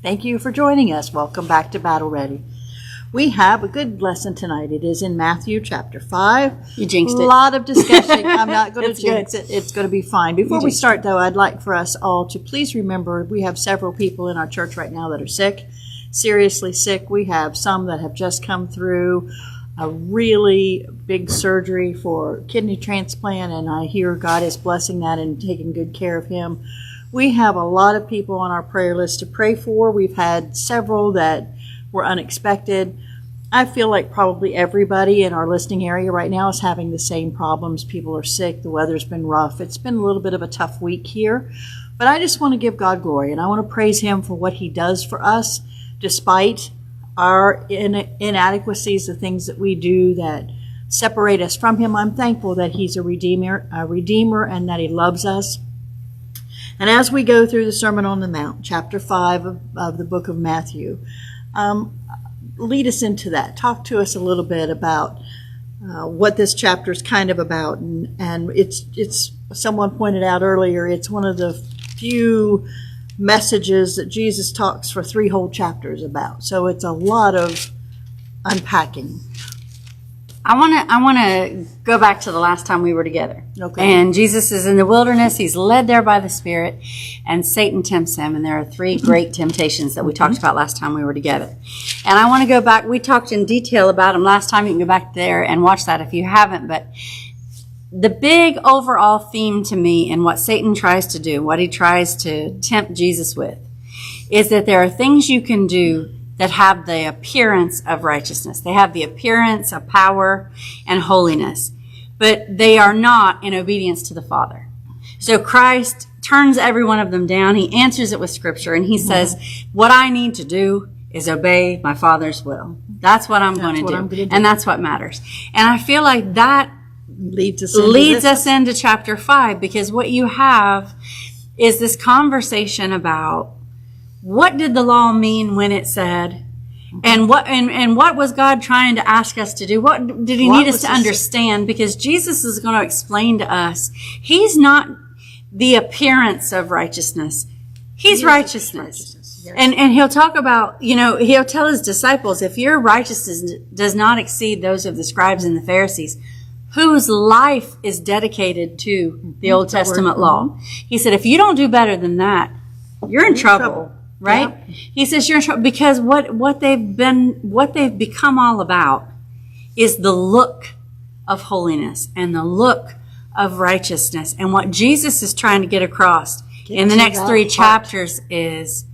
Thank you for joining us. Welcome back to Battle Ready. We have a good lesson tonight. It is in Matthew chapter 5. You jinxed it. A lot of discussion. I'm not going to It's jinx good. it. It's going to be fine. Before we start, though, I'd like for us all to please remember we have several people in our church right now that are sick, seriously sick. We have some that have just come through a really big surgery for kidney transplant, and I hear God is blessing that and taking good care of him. We have a lot of people on our prayer list to pray for. We've had several that were unexpected. I feel like probably everybody in our listening area right now is having the same problems. People are sick. The weather's been rough. It's been a little bit of a tough week here. But I just want to give God glory, and I want to praise him for what he does for us despite our inadequacies, the things that we do that separate us from him. I'm thankful that he's a redeemer, and that he loves us. And as we go through the Sermon on the Mount, chapter 5 of the book of Matthew, lead us into that. Talk to us a little bit about what this chapter is kind of about. And it's someone pointed out earlier, it's one of the few messages that Jesus talks for 3 whole chapters about. So it's a lot of unpacking. I want to go back to the last time we were together. Okay. And Jesus is in the wilderness. He's led there by the Spirit, and Satan tempts him. And there are 3 great temptations that we talked about last time we were together. And I want to go back. We talked in detail about them last time. You can go back there and watch that if you haven't. But the big overall theme to me in what Satan tries to do, what he tries to tempt Jesus with, is that there are things you can do that have the appearance of righteousness. They have the appearance of power and holiness, but they are not in obedience to the Father. So Christ turns every one of them down. He answers it with Scripture, and he says, what I need to do is obey my Father's will. That's what I'm going to do. And that's what matters. And I feel like that leads us into chapter 5, because what you have is this conversation about what did the law mean when it said, and what was God trying to ask us to do? What did he need us to understand? Because Jesus is going to explain to us, he's not the appearance of righteousness. He's righteousness. Yes. And he'll talk about, he'll tell his disciples, if your righteousness does not exceed those of the scribes and the Pharisees, whose life is dedicated to the Old Testament law. He said, if you don't do better than that, you're in trouble. Right? Yeah. He says you're in trouble because what they've become all about is the look of holiness and the look of righteousness. And what Jesus is trying to get across in the next 3 chapters is,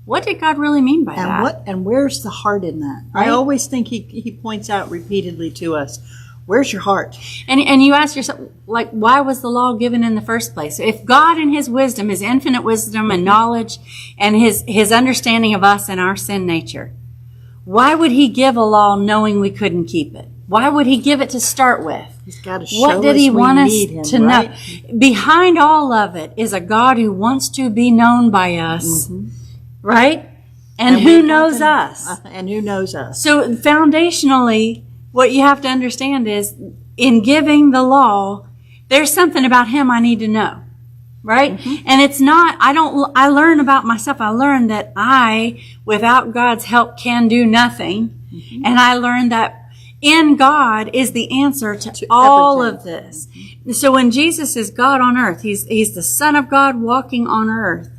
what did God really mean by that? And where's the heart in that? Right? I always think he points out repeatedly to us, where's your heart? And you ask yourself, like, why was the law given in the first place? If God in his wisdom, his infinite wisdom and knowledge and his understanding of us and our sin nature, why would he give a law knowing we couldn't keep it? Why would he give it to start with? He's got to show what did he us want we us need him, to right? know? Behind all of it is a God who wants to be known by us, right? And who knows us? And who knows us? So foundationally, what you have to understand is, in giving the law, there's something about him I need to know, right? And it's not, I learn about myself. I learn that I, without God's help, can do nothing. And I learned that in God is the answer to all of this. So when Jesus is God on earth, he's the Son of God walking on earth.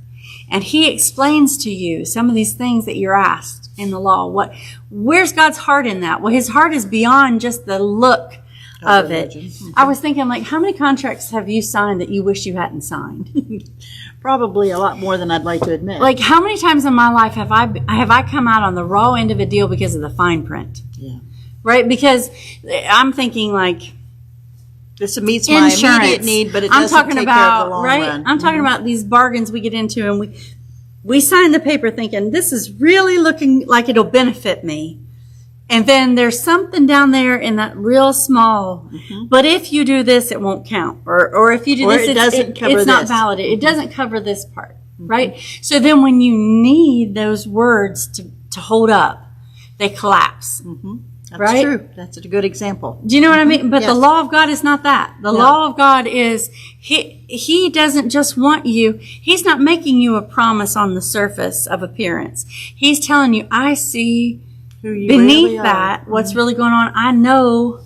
And he explains to you some of these things that you're asked in the law. Where's God's heart in that? Well, his heart is beyond just the look of it. I was thinking, like, how many contracts have you signed that you wish you hadn't signed? Probably a lot more than I'd like to admit. Like, how many times in my life have I come out on the raw end of a deal because of the fine print? Yeah. Right? Because I'm thinking, like, this meets my immediate need, but it doesn't take care of the long run. I'm talking about these bargains we get into, and we sign the paper thinking, this is really looking like it'll benefit me. And then there's something down there in that real small, but if you do this, it won't count. Or if you do this, it's not valid. It doesn't cover this part, right? So then when you need those words to hold up, they collapse. That's right? true. That's a good example. Do you know what I mean? But Yes. the law of God is not that. The law of God is he doesn't just want you. He's not making you a promise on the surface of appearance. He's telling you, I see Who you beneath really are. that what's really going on. I know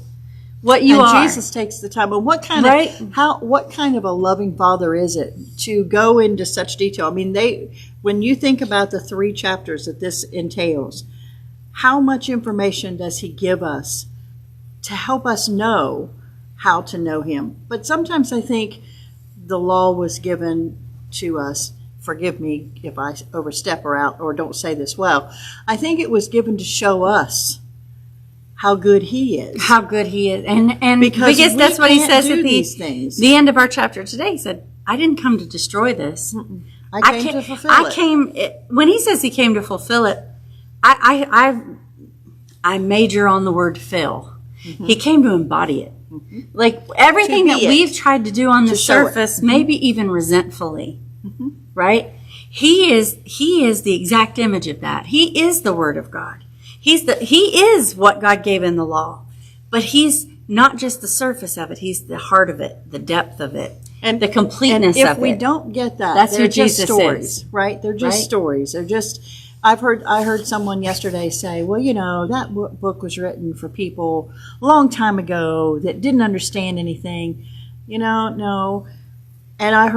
what you and are. Jesus takes the time. But what kind Right? what kind of a loving Father is it to go into such detail? I mean, when you think about the 3 chapters that this entails, how much information does he give us to help us know how to know him? But sometimes I think the law was given to us. Forgive me if I overstep or don't say this well. I think it was given to show us how good he is. How good he is. And Because we that's what he can't says do at these things. the end of our chapter today. He said, I didn't come to destroy this. I came to fulfill it. When he says he came to fulfill it, I major on the word fill. He came to embody it. Like everything To that be it. we've tried to do on the show it. surface, maybe even resentfully, right? He is the exact image of that. He is the Word of God. He is what God gave in the law, but he's not just the surface of it. He's the heart of it, the depth of it, and the completeness And if of it. we don't get that, That's they're who just Jesus stories, is. right? They're just Right? stories. They're just. I heard someone yesterday say, well, that book was written for people a long time ago that didn't understand anything. No. And I've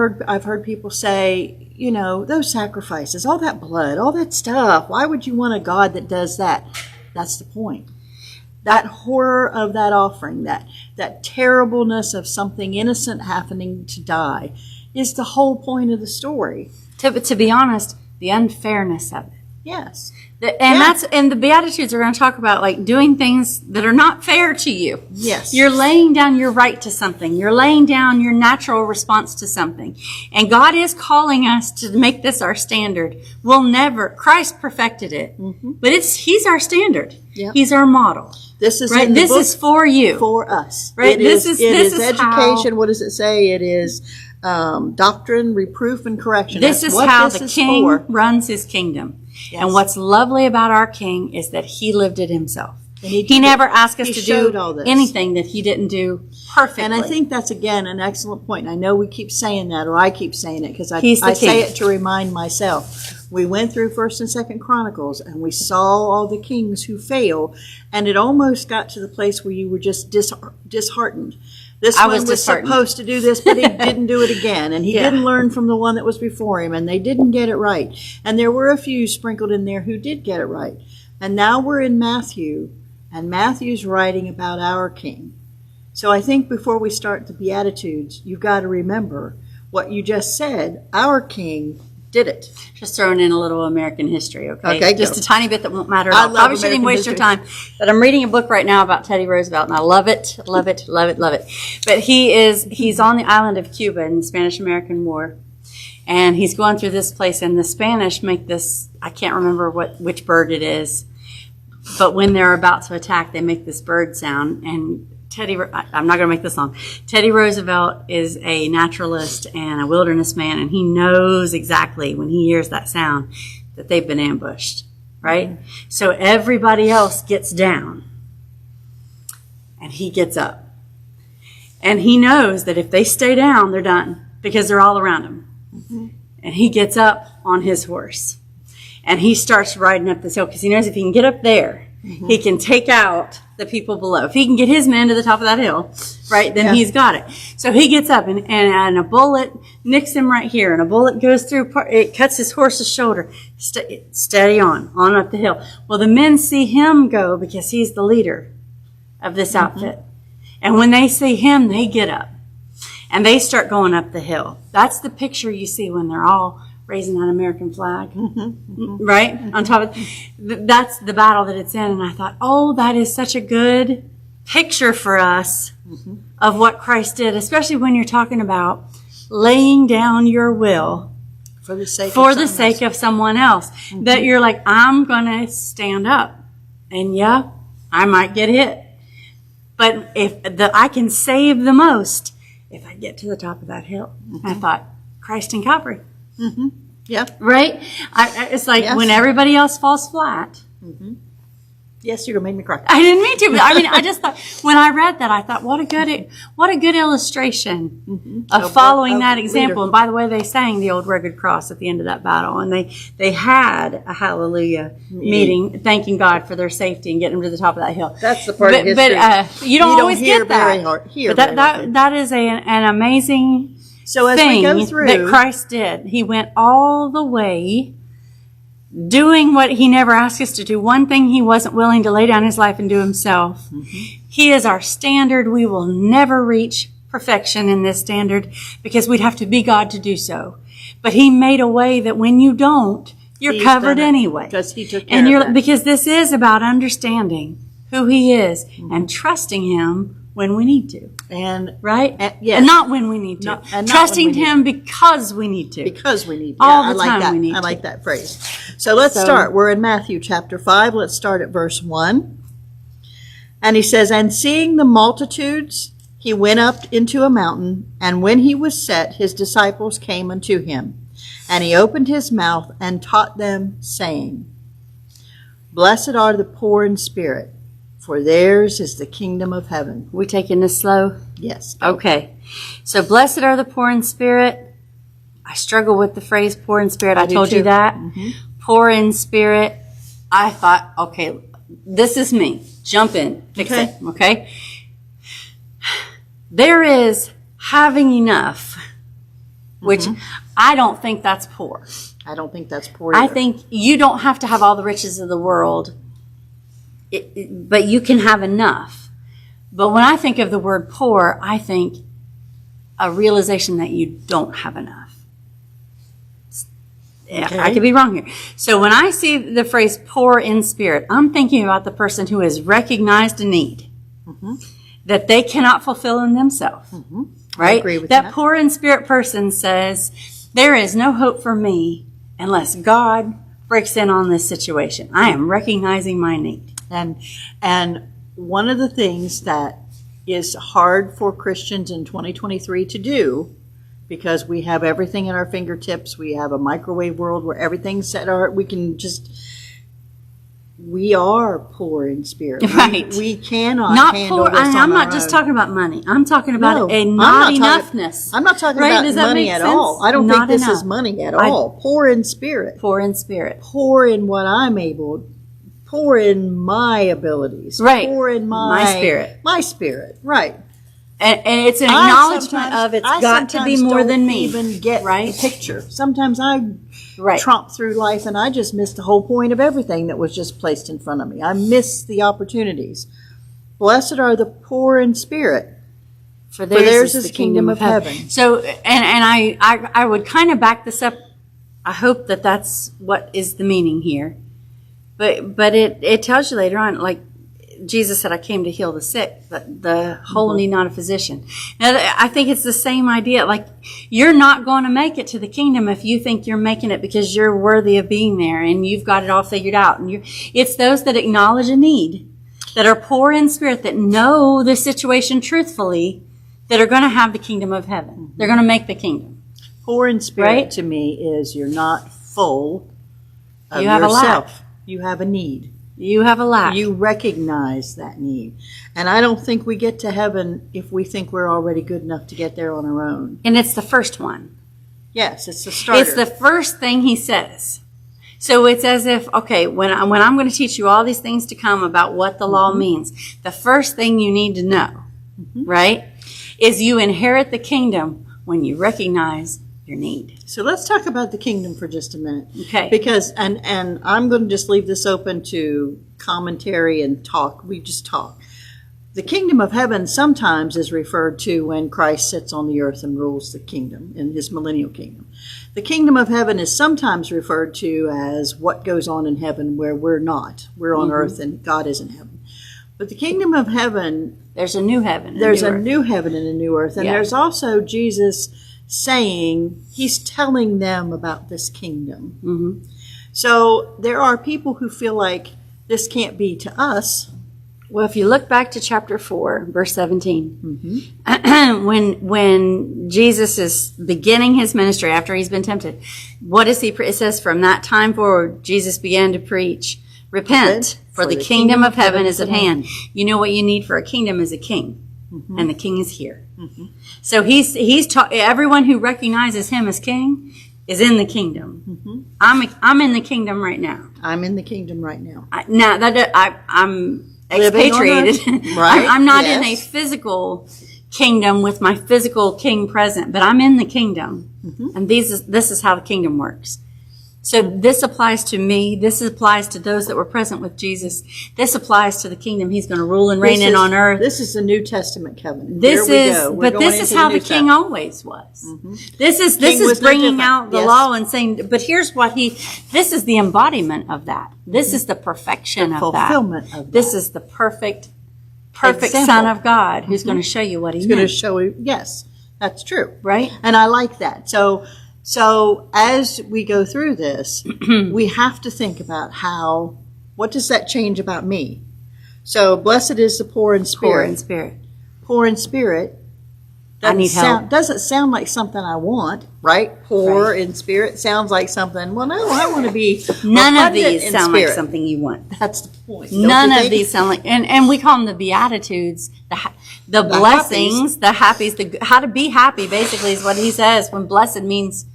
heard people say, those sacrifices, all that blood, all that stuff. Why would you want a God that does that? That's the point. That horror of that offering, that terribleness of something innocent happening to die, is the whole point of the story. To be honest, the unfairness of it. Yes. And the Beatitudes are going to talk about like doing things that are not fair to you. Yes. You're laying down your right to something. You're laying down your natural response to something. And God is calling us to make this our standard. Christ perfected it, but he's our standard. Yep. He's our model. This is Right? in the This book is for you. for us. Right? It This is is education. how- What does it say? It is doctrine, reproof, and correction. This That's is what how this the is king for. runs his kingdom. Yes. And what's lovely about our king is that he lived it himself. And he He did never it. asked us He to showed do all this. anything that he didn't do perfectly. And I think that's, again, an excellent point. And I know we keep saying that, or I keep saying it, because He's the I say king. it to remind myself. We went through 1st and 2nd Chronicles, and we saw all the kings who fail, and it almost got to the place where you were just disheartened. This I one was was disheartened. supposed to do this, but he didn't do it again, and he Yeah. didn't learn from the one that was before him, and they didn't get it right. And there were a few sprinkled in there who did get it right. And now we're in Matthew, and Matthew's writing about our king. So I think before we start the Beatitudes, you've got to remember what you just said. Our king did it. Just throwing in a little American history, okay? Okay, Just go. a tiny bit that won't matter at I all. love Probably shouldn't even American waste your history. time. But I'm reading a book right now about Teddy Roosevelt, and I love it, love it, love it, love it. But he's on the island of Cuba in the Spanish-American War, and he's going through this place, and the Spanish make this, I can't remember which bird it is, but when they're about to attack, they make this bird sound, and I'm not going to make this long. Teddy Roosevelt is a naturalist and a wilderness man, and he knows exactly when he hears that sound that they've been ambushed, right? So everybody else gets down, and he gets up. And he knows that if they stay down, they're done because they're all around him. And he gets up on his horse, and he starts riding up this hill because he knows if he can get up there, he can take out the people below. If he can get his men to the top of that hill, right, then he's got it. So he gets up, and a bullet nicks him right here, and a bullet goes through, it cuts his horse's shoulder. Steady on up the hill. Well, the men see him go because he's the leader of this outfit. And when they see him, they get up, and they start going up the hill. That's the picture you see when they're all raising that American flag, right? On top of that's the battle that it's in. And I thought, oh, that is such a good picture for us of what Christ did, especially when you're talking about laying down your will For the sake of someone else. That you're like, I'm going to stand up. And yeah, I might get hit. But I can save the most if I get to the top of that hill. I thought, Christ and Calvary. Yeah. Right? It's like Yes. when everybody else falls flat, Yes, you're going to make me cry. I didn't mean to, but I mean, I just thought, when I read that, I thought, what a good illustration of following that example. And by the way, they sang the old rugged cross at the end of that battle, and they had a hallelujah meeting, thanking God for their safety and getting them to the top of that hill. That's the part of history. But you don't always hear get that. But that is an amazing so as thing we go through, that Christ did. He went all the way, doing what he never asked us to do. One thing he wasn't willing to lay down his life and do himself. He is our standard. We will never reach perfection in this standard because we'd have to be God to do so. But he made a way that when you don't, you're covered anyway. Because he took care of that. Because this is about understanding who he is and trusting him when we need to. And right? Yes. And not when we need to. Trusting him because we need to. Because we need to. All the time we need to. I like that phrase. So let's start. We're in Matthew chapter 5. Let's start at verse 1. And he says, "And seeing the multitudes, he went up into a mountain, and when he was set, his disciples came unto him. And he opened his mouth and taught them, saying, Blessed are the poor in spirit, for theirs is the kingdom of heaven." We taking this slow? Yes. Okay. So blessed are the poor in spirit. I struggle with the phrase poor in spirit. I told you that. Poor in spirit. I thought, okay, this is me. Jump in. Fix it. Okay. There is having enough, which I don't think that's poor. I don't think that's poor either. I think you don't have to have all the riches of the world, but you can have enough. But when I think of the word poor, I think a realization that you don't have enough. Yeah, I could be wrong here. So when I see the phrase poor in spirit, I'm thinking about the person who has recognized a need that they cannot fulfill in themselves. Right? I agree with that. That poor in spirit person says, there is no hope for me unless God breaks in on this situation. I am recognizing my need. And one of the things that is hard for Christians in 2023 to do, because we have everything at our fingertips, we have a microwave world where everything's set, we are poor in spirit. Right. We cannot not handle poor. this on I'm not our just own. talking about money. I'm talking about a not enoughness. I'm not talking Right? about Does that money make at sense? all. I don't Not think this enough. is money at all. Poor in spirit. Poor in spirit. Poor in what I'm able. Poor in my abilities. Right. Poor in My spirit. My spirit. Right. And it's an acknowledgement of it's got to be more than me. I sometimes don't even get right? the picture. Sometimes I Right. tromp through life and I just miss the whole point of everything that was just placed in front of me. I miss the opportunities. Blessed are the poor in spirit, For theirs is the kingdom of heaven. heaven. So, and I would kind of back this up. I hope that that's what is the meaning here. But it tells you later on, like Jesus said, I came to heal the sick, but the whole need not a physician. Now, I think it's the same idea. Like, you're not going to make it to the kingdom if you think you're making it because you're worthy of being there and you've got it all figured out. And it's those that acknowledge a need, that are poor in spirit, that know the situation truthfully, that are going to have the kingdom of heaven. They're going to make the kingdom. Poor in spirit Right? to me is you're not full of You have a lack. yourself. You have a need. You have a lack. You recognize that need. And I don't think we get to heaven if we think we're already good enough to get there on our own. And it's the first one. Yes, it's the starter. It's the first thing he says. So it's as if, okay, when I'm going to teach you all these things to come about what the law means, the first thing you need to know, right, is you inherit the kingdom when you recognize your need. So let's talk about the kingdom for just a minute. Okay. Because, and I'm going to just leave this open to commentary and talk. We just talk. The kingdom of heaven sometimes is referred to when Christ sits on the earth and rules the kingdom in his millennial kingdom. The kingdom of heaven is sometimes referred to as what goes on in heaven where we're not. We're on earth and God is in heaven. But the kingdom of heaven, There's a new heaven. there's a earth. new heaven and a new earth. And Yeah. there's also Jesus saying, he's telling them about this kingdom. So there are people who feel like this can't be to us. Well, if you look back to chapter 4, verse 17, when Jesus is beginning his ministry after he's been tempted, what is he? It says, from that time forward, Jesus began to preach, Repent, for the kingdom of heaven is at hand. You know what you need for a kingdom is a king, and the king is here. So everyone who recognizes him as king is in the kingdom. I'm in the kingdom right now. I'm in the kingdom right now. I'm expatriated. Right. I'm not in a physical kingdom with my physical king present, but I'm in the kingdom, and this is how the kingdom works. So this applies to me. This applies to those that were present with Jesus. This applies to the kingdom he's going to rule and reign in on earth. This is the New Testament covenant. This is how the king always was. This is bringing out the law and saying, but here's what this is the embodiment of that. This is the perfection of that. Fulfillment of that. This is the perfect Example. Son of God who's going to show you what he's going to show you. Yes, that's true. Right? And I like that. So as we go through this, we have to think about what does that change about me? So blessed is the poor in spirit. Poor in spirit. Poor in spirit. I need help. Doesn't sound like something I want, right? Poor in spirit sounds like something, well, no, I want to be None of these in sound spirit. like something you want. That's the point. None of these sound like, and we call them the Beatitudes, the blessings, the happies, how to be happy basically is what he says when blessed means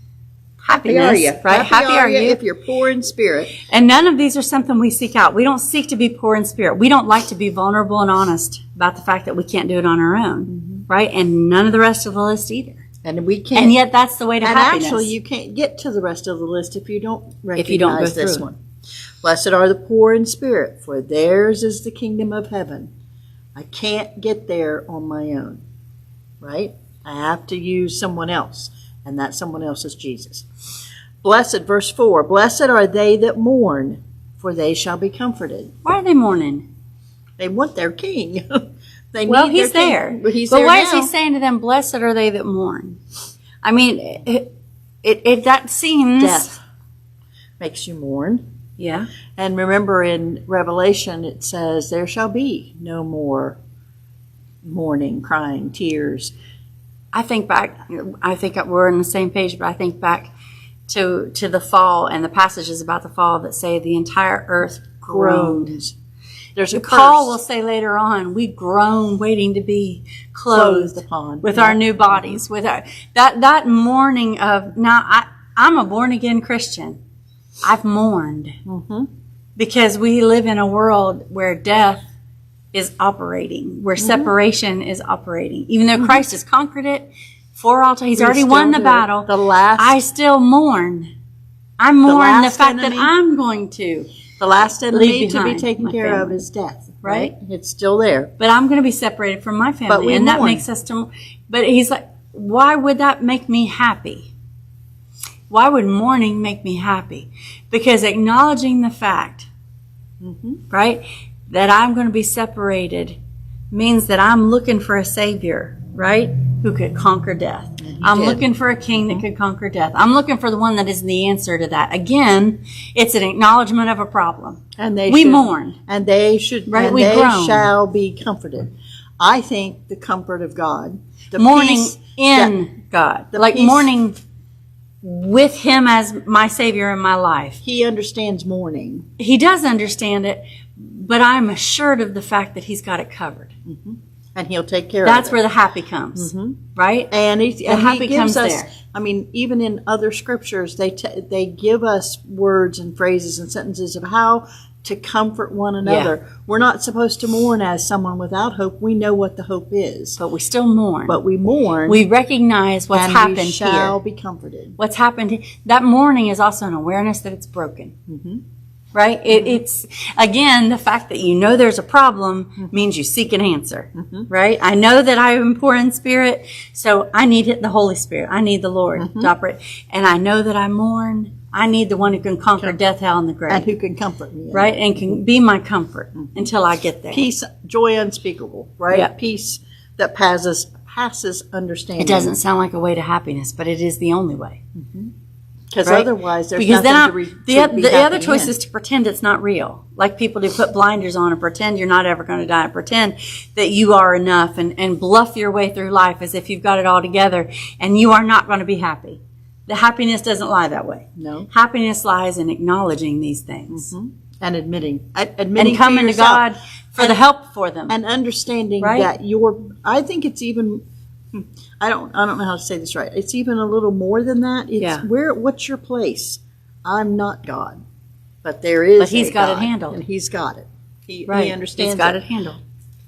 happiness, happy are you? right? Happy are you if you're poor in spirit. And none of these are something we seek out. We don't seek to be poor in spirit. We don't like to be vulnerable and honest about the fact that we can't do it on our own, right? And none of the rest of the list either. And we can't. And yet that's the way to happiness. Actually, you can't get to the rest of the list if you don't recognize if you don't go this through. one. Blessed are the poor in spirit, for theirs is the kingdom of heaven. I can't get there on my own, right? I have to use someone else, and that someone else is Jesus. Blessed, verse 4, blessed are they that mourn, for they shall be comforted. Why are they mourning? They want their king. He's there. But he's but there why now. is he saying to them, blessed are they that mourn? I mean, that seems... Death makes you mourn. Yeah. And remember in Revelation it says, there shall be no more mourning, crying, tears. I think we're on the same page, but I think back to the fall and the passages about the fall that say the entire earth groans. There's a Paul will say later on, we groan waiting to be clothed upon with our new bodies. With that mourning of, now I'm a born again Christian. I've mourned because we live in a world where death is operating, where separation is operating. Even though Christ has conquered it, he's already won the battle. I still mourn. I mourn the fact that I'm going to. The last enemy to be behind taken my care of family. is death, Right? It's still there. But I'm going to be separated from my family. But we and that mourn. makes us to. But he's like, why would that make me happy? Why would mourning make me happy? Because acknowledging the fact, right, that I'm going to be separated means that I'm looking for a Savior, right, who could conquer death. I'm looking for a king that could conquer death. I'm looking for the one that is the answer to that. Again, it's an acknowledgement of a problem. And we mourn. And they should, right? and We they groan. shall be comforted. I think the comfort of God, the mourning peace in God, like peace- mourning with Him as my Savior in my life. He understands mourning. He does understand it, but I'm assured of the fact that He's got it covered. And he'll take care That's of it. where the happy comes, right? And he happy gives comes us, there. I mean, even in other scriptures, they give us words and phrases and sentences of how to comfort one another. We're not supposed to mourn as someone without hope. We know what the hope is. But we still mourn. But we mourn. We recognize what's and happened we shall here. be comforted. What's happened here. That mourning is also an awareness that it's broken. Right? It's, again, the fact that you know there's a problem means you seek an answer. Right? I know that I am poor in spirit, so I need the Holy Spirit. I need the Lord to operate. And I know that I mourn. I need the one who can conquer death, hell, and the grave. And who can comfort me. Right? And can be my comfort until I get there. Peace, joy unspeakable, right? Yeah. Peace that passes understanding. It doesn't sound like a way to happiness, but it is the only way. Because Right? otherwise there's because nothing then the other choice in. is to pretend it's not real. Like people who put blinders on and pretend you're not ever going to die, and pretend that you are enough, and bluff your way through life as if you've got it all together, and you are not going to be happy. The happiness doesn't lie that way. No. Happiness lies in acknowledging these things. And admitting and coming to to God for the help for them. and understanding Right? that I think it's even, I don't know how to say this right. It's even a little more than that. It's Yeah. what's your place? I'm not God, but there is. But He's a got it God, handled. and He's got it. He Right. understands. He's got it. it handled.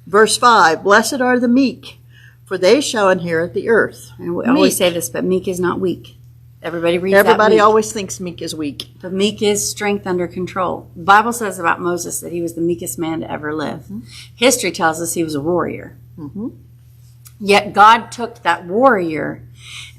Verse 5: Blessed are the meek, for they shall inherit the earth. And we always say this, but meek is not weak. Everybody reads Everybody that weak. always thinks meek is weak. But meek is strength under control. The Bible says about Moses that he was the meekest man to ever live. History tells us he was a warrior. Yet God took that warrior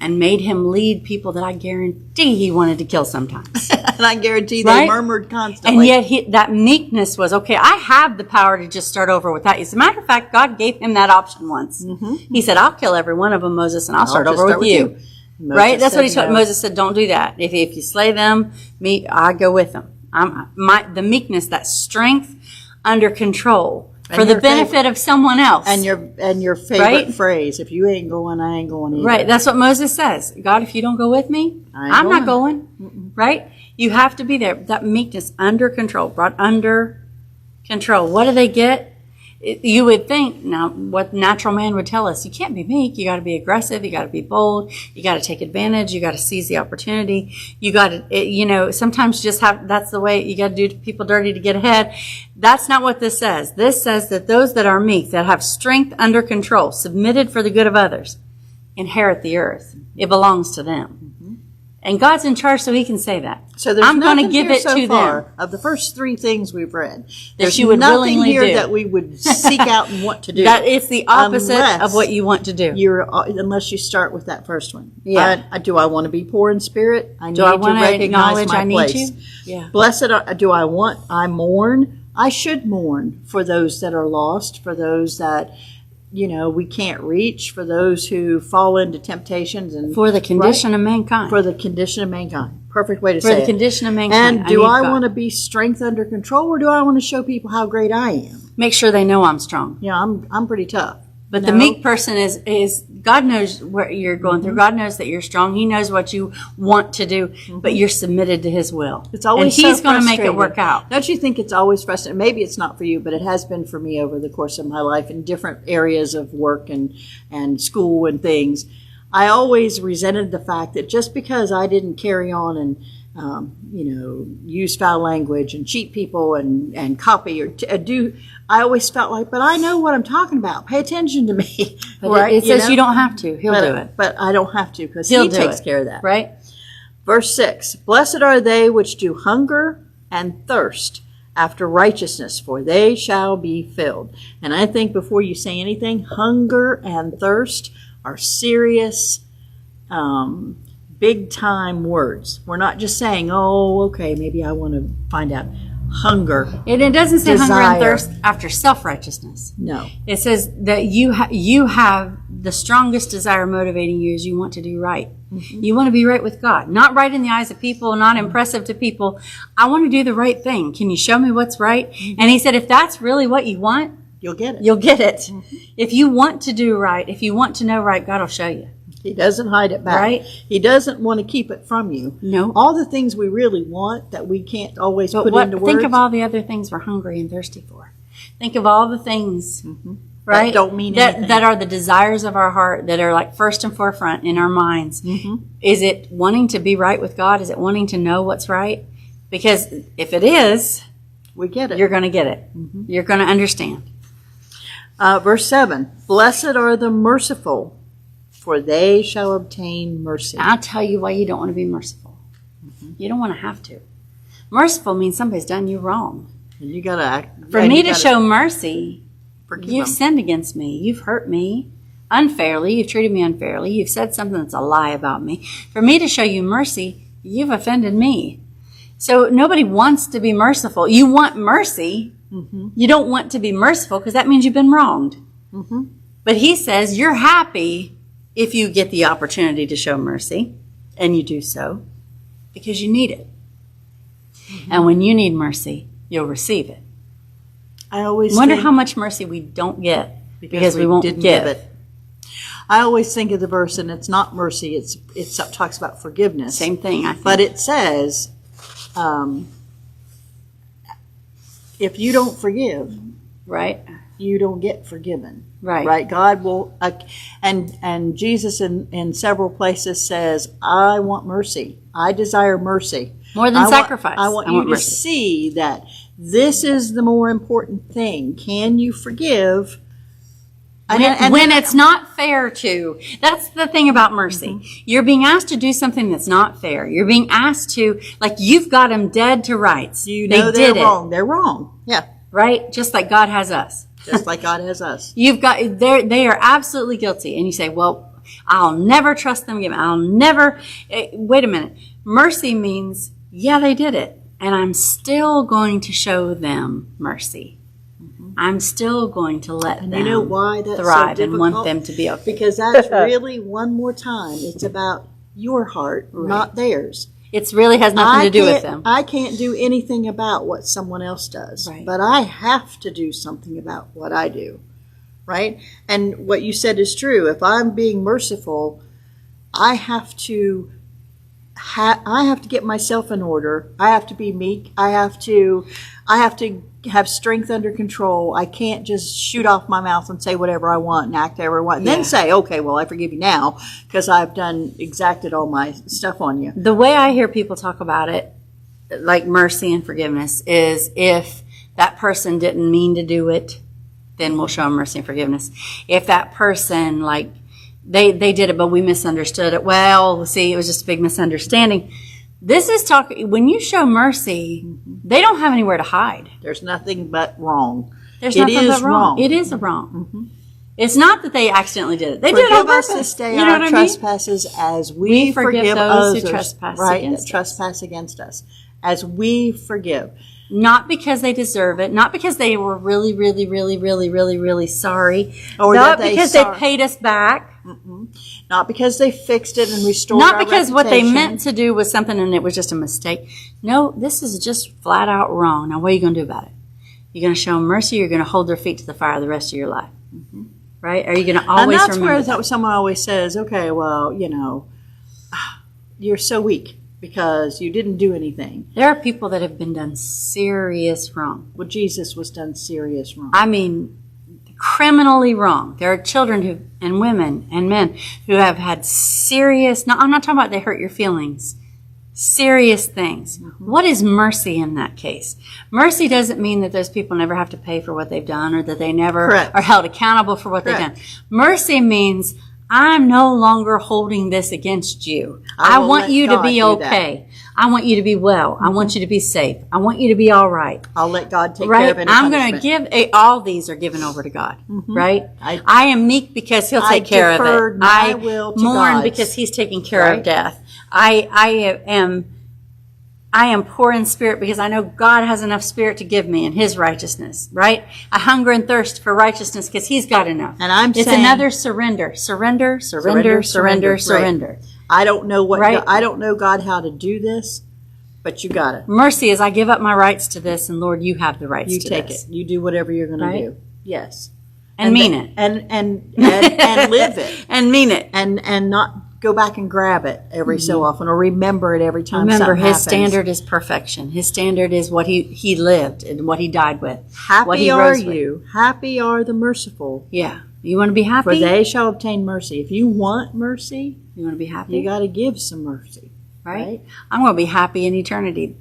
and made him lead people that I guarantee he wanted to kill sometimes. And I guarantee they Right? murmured constantly. And yet that meekness was, okay, I have the power to just start over without you. As a matter of fact, God gave him that option once. He said, I'll kill every one of them, Moses, and I'll start just over start with you. Moses Right? That's what he said told no. Moses said, don't do that. If you slay them, I go with them. The meekness, that strength under control for And the your benefit of someone else. And your favorite Right? phrase: "If you ain't going, I ain't going either." Right. That's what Moses says. God, if you don't go with me, I ain't I'm not going. Right? You have to be there. That meekness under control, brought under control. What do they get? You would think, now, what natural man would tell us, you can't be meek. You got to be aggressive. You got to be bold. You got to take advantage. You got to seize the opportunity. You got to, sometimes just that's the way you got to do people dirty to get ahead. That's not what this says. This says that those that are meek, that have strength under control, submitted for the good of others, inherit the earth. It belongs to them. And God's in charge, so He can say that. So there's I'm nothing going to give here it so to far them. of the first three things we've read. There's you would nothing willingly here do. that we would seek out and want to do. That it's the opposite Unless of what you want to do. Unless you start with that first one. Yeah. Do I want to be poor in spirit? I Do I need to want to recognize acknowledge my I need place. you? Yeah. Blessed I mourn. I should mourn for those that are lost, for those that we can't reach, for those who fall into temptations, and For the condition of mankind. for the condition of mankind. Perfect way to For say the it. condition of mankind. And do I need want to God. be strength under control, or do I want to show people how great I am? Make sure they know I'm strong. I'm pretty tough. But the meek person is God knows what you're going through. God knows that you're strong. He knows what you want to do, but you're submitted to His will. It's always and He's so going to make it frustrating. work out. Don't you think it's always frustrating? Maybe it's not for you, but it has been for me over the course of my life in different areas of work and school and things. I always resented the fact that just because I didn't carry on and use foul language and cheat people and copy or do, I always felt like, but I know what I'm talking about. Pay attention to me. But Right? it says you don't have to. He'll do it. But I don't have to because He'll He do takes it. care of that. Right? Verse 6, Blessed are they which do hunger and thirst after righteousness, for they shall be filled. And I think before you say anything, hunger and thirst are serious, big-time words. We're not just saying, oh, okay, maybe I want to find out. Hunger. It doesn't say hunger and Desire. thirst after self-righteousness. No. It says that you have the strongest desire motivating you is you want to do right. You want to be right with God. Not right in the eyes of people, not impressive to people. I want to do the right thing. Can you show me what's right? And He said, if that's really what you want, You'll get it. you'll get it. If you want to do right, if you want to know right, God will show you. He doesn't hide it back. Right? He doesn't want to keep it from you. No. All the things we really want that we can't always But put into words. think of all the other things we're hungry and thirsty for. Think of all the things, right? That don't mean anything. That are the desires of our heart, that are like first and forefront in our minds. Is it wanting to be right with God? Is it wanting to know what's right? Because if it is, We get it. you're going to get it. You're going to understand. Verse 7, Blessed are the merciful, for they shall obtain mercy. I'll tell you why you don't want to be merciful. You don't want to have to. Merciful means somebody's done you wrong. And you gotta act. For and me you to gotta show mercy, forgive you've them. sinned against me. You've hurt me unfairly. You've treated me unfairly. You've said something that's a lie about me. For me to show you mercy, you've offended me. So nobody wants to be merciful. You want mercy. You don't want to be merciful because that means you've been wronged. But He says you're happy if you get the opportunity to show mercy, and you do so because you need it. And when you need mercy, you'll receive it. I always Wonder think, how much mercy we don't get because we won't didn't give. it. I always think of the verse, and it's not mercy. It talks about forgiveness. Same thing, I think. But it says, if you don't forgive, Right. you don't get forgiven. Right. Right. God will, and Jesus in several places says, I want mercy. I desire mercy. More than sacrifice. I want you to mercy. see that this is the more important thing. Can you forgive? When it's not fair to. That's the thing about mercy. Mm-hmm. You're being asked to do something that's not fair. You're being asked to, like, you've got them dead to rights. You know they did they're wrong. They're wrong. Yeah. Right? Just like God has us. Just like God has us. You've got, they are absolutely guilty. And you say, well, I'll never trust them again. I'll never, wait a minute. Mercy means, yeah, they did it. And I'm still going to show them mercy. I'm still going to let them You know why that's thrive so and difficult? want them to be okay. Because that's really, one more time, it's about your heart, not theirs. It really has nothing to do with them. I can't do anything about what someone else does, Right. but I have to do something about what I do, right? And what you said is true. If I'm being merciful, I have to get myself in order. I have to be meek. I have to have strength under control. I can't just shoot off my mouth and say whatever I want and act however I want. And then say, okay, well, I forgive you now because I've exacted all my stuff on you. The way I hear people talk about it, like mercy and forgiveness, is if that person didn't mean to do it, then we'll show them mercy and forgiveness. If that person, like, they did it, but we misunderstood it. Well, see, it was just a big misunderstanding. This is talking, when you show mercy, they don't have anywhere to hide. There's nothing but wrong. There's It nothing is but wrong. wrong. It is a wrong. It's not that they accidentally did it. They did it on Forgive us purpose. this day You know our what I mean? trespasses as we forgive those who others, trespass right, against that trespass against us, as we forgive. Not because they deserve it. Not because they were really, really, really, really, really, really sorry. Or not that they because they paid us back. Not because they fixed it and restored Not our because what they reputation. meant to do was something and it was just a mistake. No, this is just flat out wrong. Now, what are you going to do about it? You're going to show them mercy. You're going to hold their feet to the fire the rest of your life. Right? Are you going to And always that's remember where that? someone always says, okay, well, you're so weak because you didn't do anything. There are people that have been done serious wrong. Well, Jesus was done serious wrong. I mean, criminally wrong. There are children and women and men who have had serious, no, I'm not talking about they hurt your feelings, serious things. What is mercy in that case? Mercy doesn't mean that those people never have to pay for what they've done or that they never Correct. are held accountable for what they've Correct. done. Mercy means I'm no longer holding this against you. I I will want let you to God be do that. okay. I want you to be well. I want you to be safe. I want you to be all right. I'll let God take care Right? of any I'm going to punishment. give, all these are given over to God. Right? I- I am meek because He'll take care of deferred it. my I will to mourn God's. because He's taking care Right? of death. I am poor in spirit because I know God has enough spirit to give me in His righteousness, right? I hunger and thirst for righteousness because He's got enough. And I'm it's saying- another surrender. Surrender, surrender, surrender, right. surrender. I don't know what Right? I don't know, God, how to do this, but you got it. Mercy is I give up my rights to this, and Lord, you have the rights You to take this. it. You do whatever you're going Right? to do. Yes. And mean it. And live it. And mean it. And not go back and grab it every so often or remember it every time Remember, something His happens. standard is perfection. His standard is what he lived and what He died with. what Happy he are rose with. you. Happy are the merciful. Yeah. You want to be happy? For they shall obtain mercy. If you want mercy, You want to be happy? you got to give some mercy. right? right? I'm going to be happy in eternity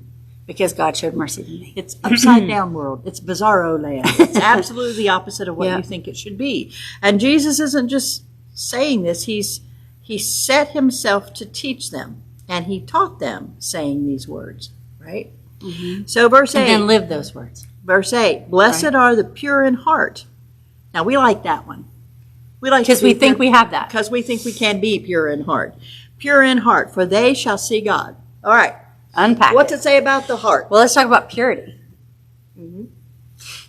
because God showed mercy to me. It's upside down world. It's bizarro land. It's absolutely the opposite of what Yeah. you think it should be. And Jesus isn't just saying this. He set himself to teach them, and he taught them saying these words, right? So verse 8. And then live those words. Verse 8, blessed are the pure in heart. Now, we like that one. We like Because we think we have that. Because we think we can be pure in heart. Pure in heart, for they shall see God. All right. Unpack What's it. it say about the heart? Well, let's talk about purity.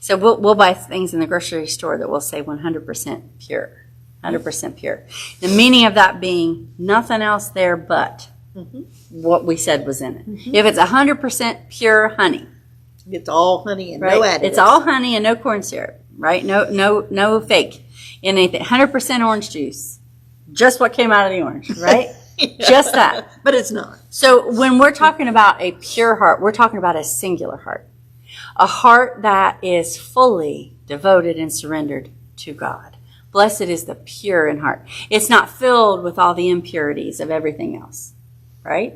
So we'll buy things in the grocery store that will say 100% pure. 100% pure. The meaning of that being nothing else there but what we said was in it. If it's 100% pure honey, It's all honey and right? no additives. It's all honey and no corn syrup, right? No fake in anything. 100% orange juice. Just what came out of the orange, right? Just that. But it's not. So when we're talking about a pure heart, we're talking about a singular heart. A heart that is fully devoted and surrendered to God. Blessed is the pure in heart. It's not filled with all the impurities of everything else, right?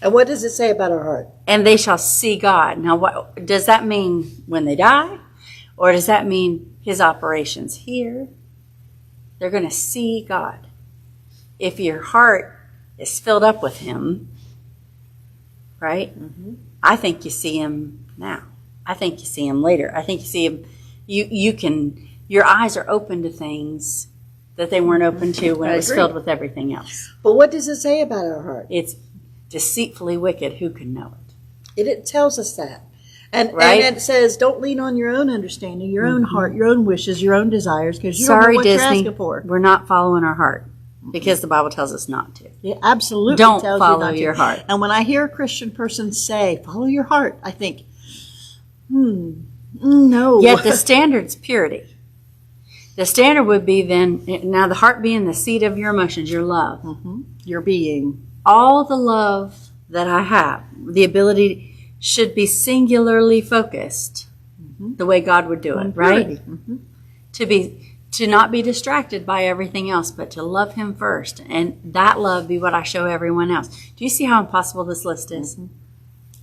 And what does it say about our heart? And they shall see God. Now, what does that mean when they die? Or does that mean his operations here? They're going to see God. If your heart is filled up with him, right? I think you see him now. I think you see him later. I think you see him, your eyes are open to things that they weren't open to when it was filled with everything else. But what does it say about our heart? It's deceitfully wicked. Who can know it? It tells us that. And, Right? and it says, don't lean on your own understanding, your own heart, your own wishes, your own desires, because you Sorry, don't know what Disney. you're asking for. We're not following our heart because the Bible tells us not to. It absolutely Don't tells follow you not to. your heart. And when I hear a Christian person say, follow your heart, I think, no. Yet the standard's purity. The standard would be then, now the heart being the seat of your emotions, your love. Your being. All the love that I have, the ability should be singularly focused the way God would do it, right? To not be distracted by everything else, but to love him first. And that love be what I show everyone else. Do you see how impossible this list is?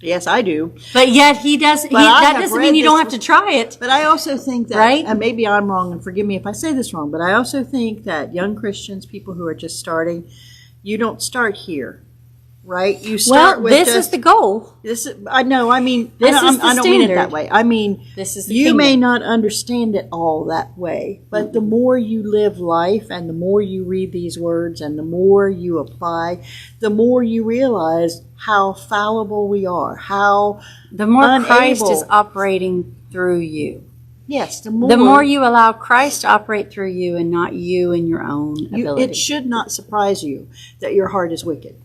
Yes, I do. But yet he does. That doesn't mean you don't have to try it. But I also think that, Right? and maybe I'm wrong, and forgive me if I say this wrong, but I also think that young Christians, people who are just starting, you don't start here, right? You start Well, with this just, is the goal. This is, I know. I mean, This is the I don't mean it that standard. way. I mean, This is the you kingdom. may not understand it all that way, but the more you live life, and the more you read these words, and the more you apply, the more you realize how fallible we are. How The more Christ unable- is operating through you. yes, The more you allow Christ to operate through you and not you and your own ability. it should not surprise you that your heart is wicked,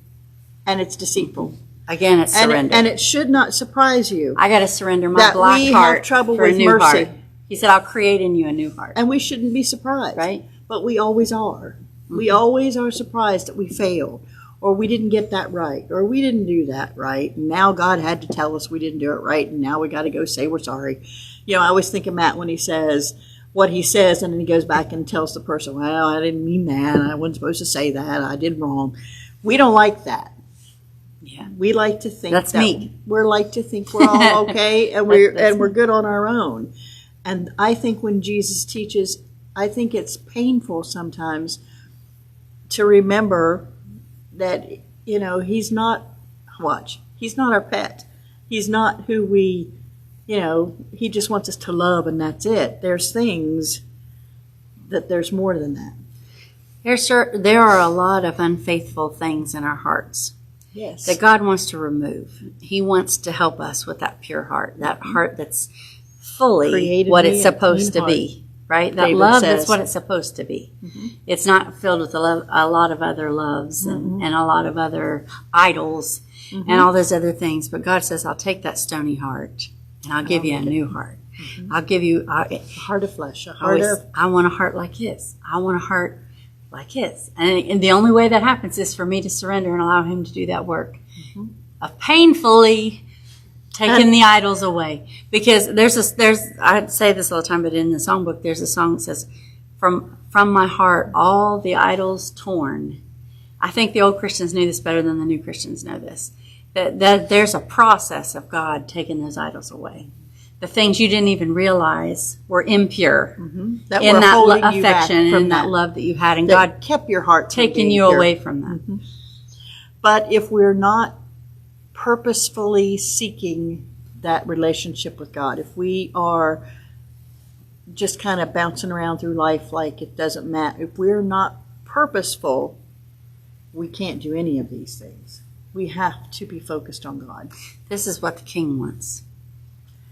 and it's deceitful. Again, it's surrender. And it should not surprise you. I got to surrender my that black we have heart trouble for a with new mercy. heart. He said, I'll create in you a new heart. And we shouldn't be surprised. Right? But we always are. We always are surprised that we failed, or we didn't get that right, or we didn't do that right. And now God had to tell us we didn't do it right, and now we got to go say we're sorry. You know, I always think of Matt when he says what he says, and then he goes back and tells the person, well, I didn't mean that. I wasn't supposed to say that. I did wrong. We don't like that. Yeah. We like to think That's that me. we're like to think we're all okay and we're good on our own. And I think when Jesus teaches, I think it's painful sometimes to remember that, you know, he's not our pet. He's not who we, you know, he just wants us to love and that's it. There's things that there's more than that. There are a lot of unfaithful things in our hearts Yes. that God wants to remove. He wants to help us with that pure heart, that heart that's fully Created what me it's a supposed to clean be, right? That David love says. that's what it's supposed to be. It's not filled with a lot of other loves and a lot of other idols and all those other things. But God says, I'll take that stony heart and I'll give you a new heart. I'll give you Heart of flesh, a heart of I want a heart like his. I want a heart like his. And the only way that happens is for me to surrender and allow him to do that work of painfully taking the idols away. Because I say this all the time, but in the songbook, there's a song that says, from my heart, all the idols torn. I think the old Christians knew this better than the new Christians know this. That there's a process of God taking those idols away. The things you didn't even realize were impure that in were that holding you back affection from and that love that you had, and that God kept your heart from taking being you pure. away from that. But if we're not purposefully seeking that relationship with God, if we are just kind of bouncing around through life like it doesn't matter, if we're not purposeful, we can't do any of these things. We have to be focused on God. This is what the King wants.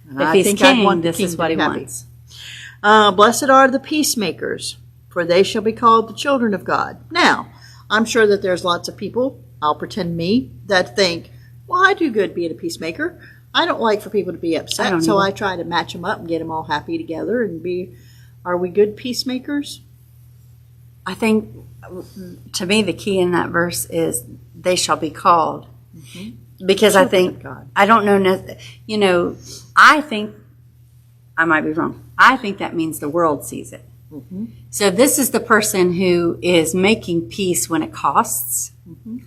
And If I he's think I'd king, want the this king is to what be he happy. wants. Blessed are the peacemakers, for they shall be called the children of God. Now, I'm sure that there's lots of people, I'll pretend me, that think, well, I do good being a peacemaker. I don't like for people to be I upset, don't so either. I try to match them up and get them all happy together and be. Are we good peacemakers? I think, to me, the key in that verse is they shall be called. Because I Children of think, God. I don't know, I think, I might be wrong. I think that means the world sees it. Mm-hmm. So this is the person who is making peace when it costs. Mm-hmm.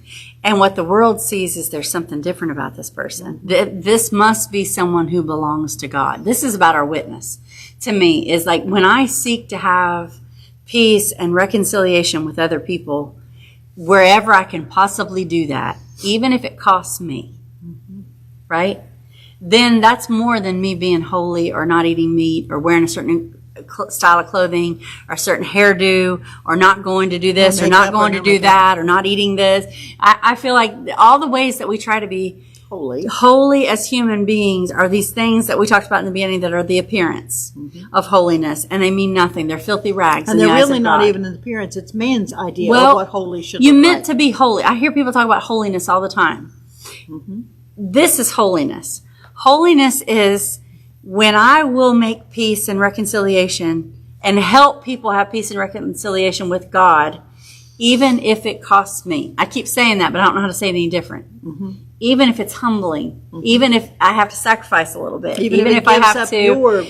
And what the world sees is there's something different about this person. This must be someone who belongs to God. This is about our witness. To me, is like when I seek to have peace and reconciliation with other people, wherever I can possibly do that, even if it costs me, right? Then that's more than me being holy or not eating meat or wearing a certain style of clothing or a certain hairdo or not going to do this or not going to do that or not eating this. I feel like all the ways that we try to be holy as human beings are these things that we talked about in the beginning that are the appearance of holiness, and they mean nothing. They're filthy rags. And they're really not even an appearance. It's man's idea of what holy should you look meant like. to be holy. I hear people talk about holiness all the time. This is holiness. Holiness is when I will make peace and reconciliation and help people have peace and reconciliation with God, even if it costs me. I keep saying that, but I don't know how to say it any different. Even if it's humbling, even if I have to sacrifice a little bit, even if I have to, your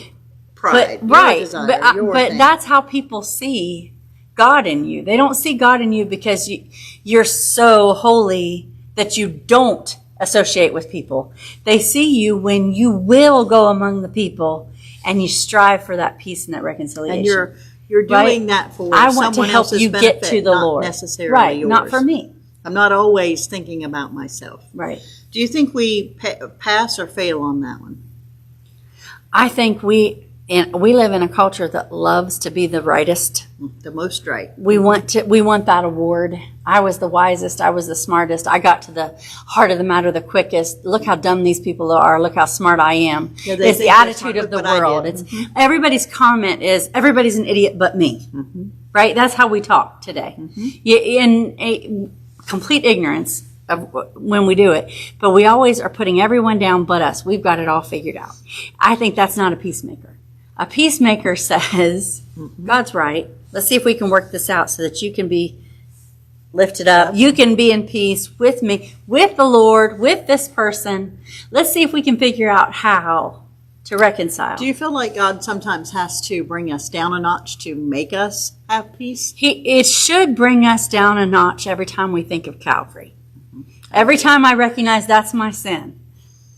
pride, but your desire, but that's how people see God in you. They don't see God in you because you're so holy that you don't associate with people. They see you when you will go among the people and you strive for that peace and that reconciliation. And you're doing that for I want to someone help else's you benefit, get to the not Lord. necessarily Right, yours. not for me. I'm not always thinking about myself. Right. Do you think we pass or fail on that one? I think we live in a culture that loves to be the rightest. The most right. We want that award. I was the wisest. I was the smartest. I got to the heart of the matter the quickest. Look how dumb these people are. Look how smart I am. Yeah, they it's the think they're attitude smart, of the but I world. did. It's everybody's comment is everybody's an idiot but me. Right? That's how we talk today. In a complete ignorance of when we do it. But we always are putting everyone down but us. We've got it all figured out. I think that's not a peacemaker. A peacemaker says, God's right. Let's see if we can work this out so that you can be lifted up. You can be in peace with me, with the Lord, with this person. Let's see if we can figure out how to reconcile. Do you feel like God sometimes has to bring us down a notch to make us have peace? It should bring us down a notch every time we think of Calvary. Every time I recognize that's my sin.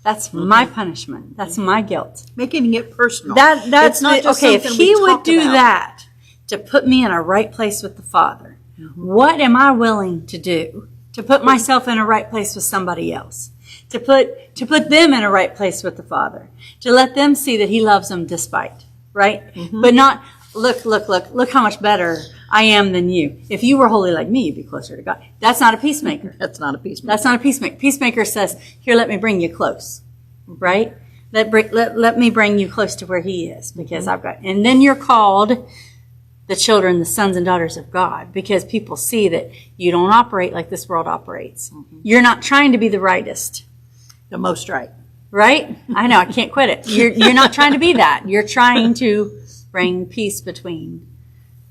That's my punishment. That's my guilt. Making it personal. That's it's not just okay. If something we he would talk do about. that to put me in a right place with the Father, what am I willing to do to put myself in a right place with somebody else? To put them in a right place with the Father, to let them see that He loves them despite, right? But not look how much better I am than you. If you were holy like me, you'd be closer to God. That's not a peacemaker. That's not a peacemaker. That's not a peacemaker. Peacemaker says, "Here, let me bring you close." Right? Let me bring you close to where He is, because I've got. And then you're called the children, the sons and daughters of God, because people see that you don't operate like this world operates. You're not trying to be the rightest. The most right. Right? I know. I can't quit it. You're not trying to be that. You're trying to bring peace between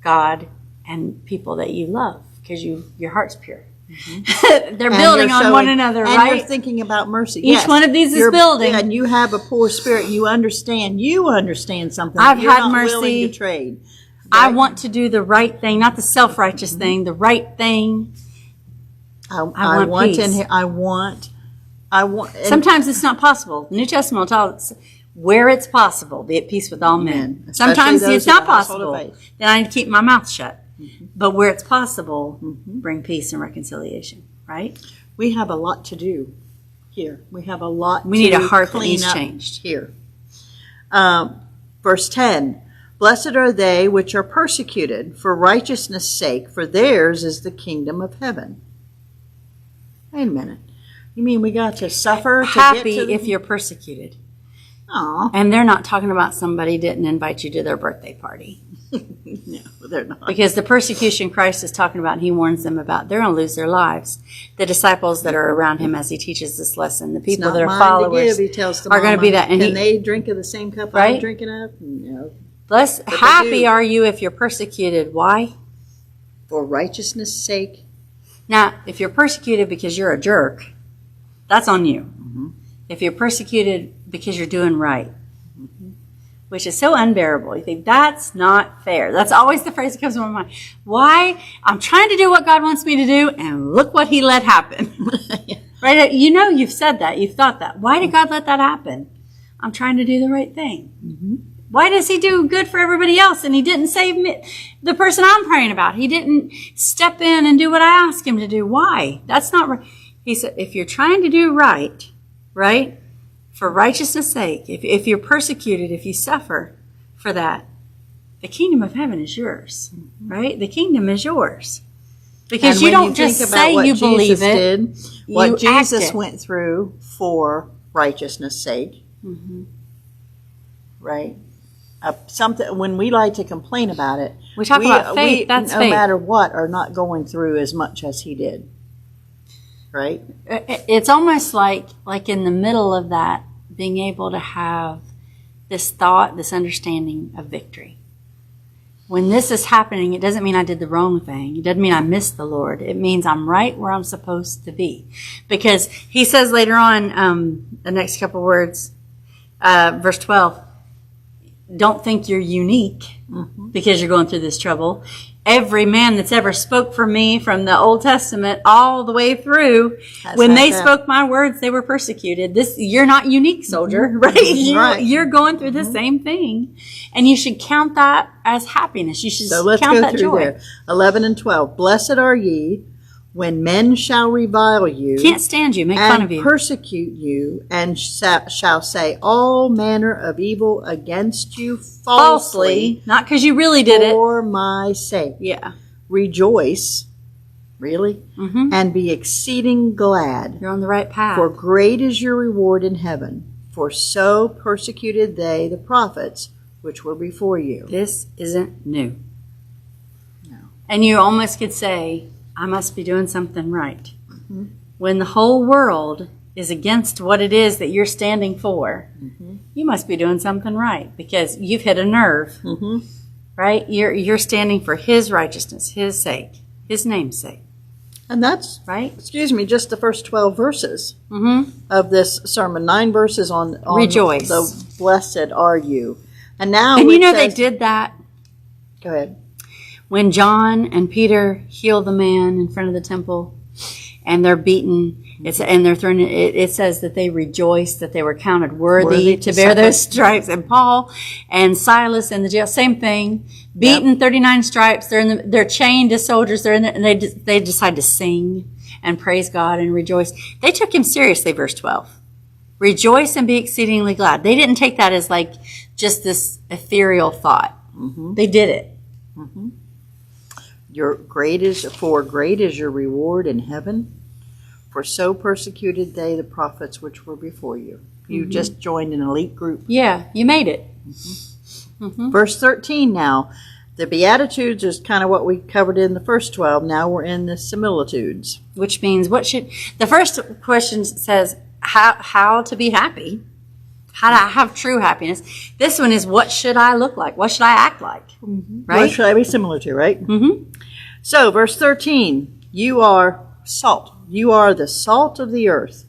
God and people that you love, because your heart's pure. They're building on one another, and right? you're thinking about mercy. Each one of these is building. And you have a poor spirit. You understand something. I've you're had not mercy. willing to trade. I want to do the right thing, not the self-righteous thing, the right thing. I want peace. and I want. and Sometimes it's not possible. The New Testament tells us where it's possible, be at peace with all men. Especially Sometimes those it's in not the household of possible. faith. Then I need to keep my mouth shut. But where it's possible, bring peace and reconciliation, right? We have a lot to do here. We have a lot. We need to a heart that clean needs up changed. here. Verse 10. Blessed are they which are persecuted for righteousness' sake, for theirs is the kingdom of heaven. Wait a minute. You mean we got to suffer to Happy get to if you're persecuted. Aw. And they're not talking about somebody didn't invite you to their birthday party. No, they're not. Because the persecution Christ is talking about, and He warns them about, they're going to lose their lives. The disciples that are around Him as He teaches this lesson, the It's people not that are mine followers, to give, he tells the are going to mama. be that. And Can they drink of the same cup Right? I'm drinking of? No. happy do. are you if you're persecuted. Why? For righteousness' sake. Now, if you're persecuted because you're a jerk, That's on you. If you're persecuted because you're doing right, which is so unbearable. You think, that's not fair. That's always the phrase that comes to my mind. Why? I'm trying to do what God wants me to do, and look what he let happen. Right? You know, you've said that. You've thought that. Why did God let that happen? I'm trying to do the right thing. Why does he do good for everybody else, and he didn't save me, the person I'm praying about? He didn't step in and do what I asked him to do. Why? That's not right. He said, if you're trying to do right, for righteousness' sake, if you're persecuted, if you suffer for that, the kingdom of heaven is yours, right? The kingdom is yours. Because And you when don't you just think say about you what believe Jesus it. did, you what act Jesus it. went through for righteousness' sake, right? Something when we like to complain about it, We talk about faith, that's no faith. matter what, are not going through as much as he did, right? It's almost like in the middle of that, being able to have this thought, this understanding of victory. When this is happening, it doesn't mean I did the wrong thing. It doesn't mean I missed the Lord. It means I'm right where I'm supposed to be. Because he says later on, the next couple words, verse 12, don't think you're unique because you're going through this trouble. Every man that's ever spoke for me from the Old Testament all the way through, when they spoke my words, they were persecuted. You're not unique, soldier, right? You're going through the same thing. And you should count that as happiness. You should So let's count go that through joy. there. 11 and 12. Blessed are ye when men shall revile you Can't stand you, make fun of and you. persecute you, and shall say all manner of evil against you Falsely, not because you really did it. for my sake. Yeah. Rejoice, really, and be exceeding glad, You're on the right path. for great is your reward in heaven. For so persecuted they the prophets which were before you. This isn't new. No. And you almost could say, I must be doing something right. When the whole world is against what it is that you're standing for, you must be doing something right because you've hit a nerve, right? You're standing for his righteousness, his sake, his name's sake, And that's, right? excuse me, just the first 12 verses of this sermon. 9 verses on Rejoice. the blessed are you. And now And you it know says- they did that Go ahead. when John and Peter heal the man in front of the temple and they're beaten. And they're thrown. It says that they rejoiced that they were counted worthy to bear those stripes. And Paul and Silas in the jail, same thing. Beaten 39 stripes. They're chained as soldiers. They're in there, and they decide to sing and praise God and rejoice. They took him seriously. Verse 12. Rejoice and be exceedingly glad. They didn't take that as like just this ethereal thought. They did it. Great is your reward in heaven. For so persecuted they the prophets which were before you. You just joined an elite group. Yeah, you made it. Verse 13 now. The Beatitudes is kind of what we covered in the first 12. Now we're in the similitudes. Which means the first question says how to be happy, how to have true happiness. This one is what should I look like? What should I act like? Right? What should I be similar to, right? So verse 13, you are salt. You are the salt of the earth.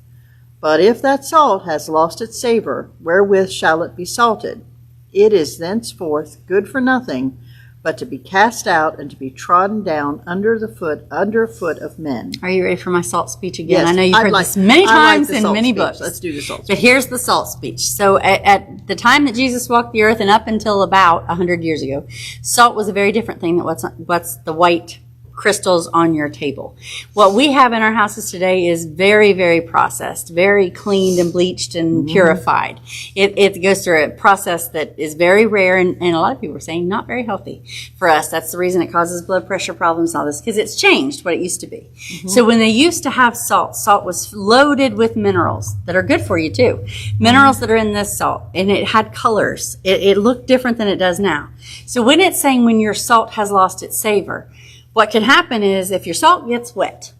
But if that salt has lost its savor, wherewith shall it be salted? It is thenceforth good for nothing, but to be cast out and to be trodden down under foot of men. Are you ready for my salt speech again? Yes, I know you've I'd heard like- this many I like times the in salt many speech. books. Let's do the salt But speech. here's the salt speech. So at the time that Jesus walked the earth and up until about 100 years ago, salt was a very different thing than what's the white crystals on your table. What we have in our houses today is very, very processed, very cleaned and bleached and purified. It goes through a process that is very rare and a lot of people are saying not very healthy for us. That's the reason it causes blood pressure problems and all this because it's changed what it used to be. So when they used to have salt was loaded with minerals that are good for you too. Minerals that are in this salt, and it had colors. It looked different than it does now. So when it's saying when your salt has lost its savor, what can happen is if your salt gets wet,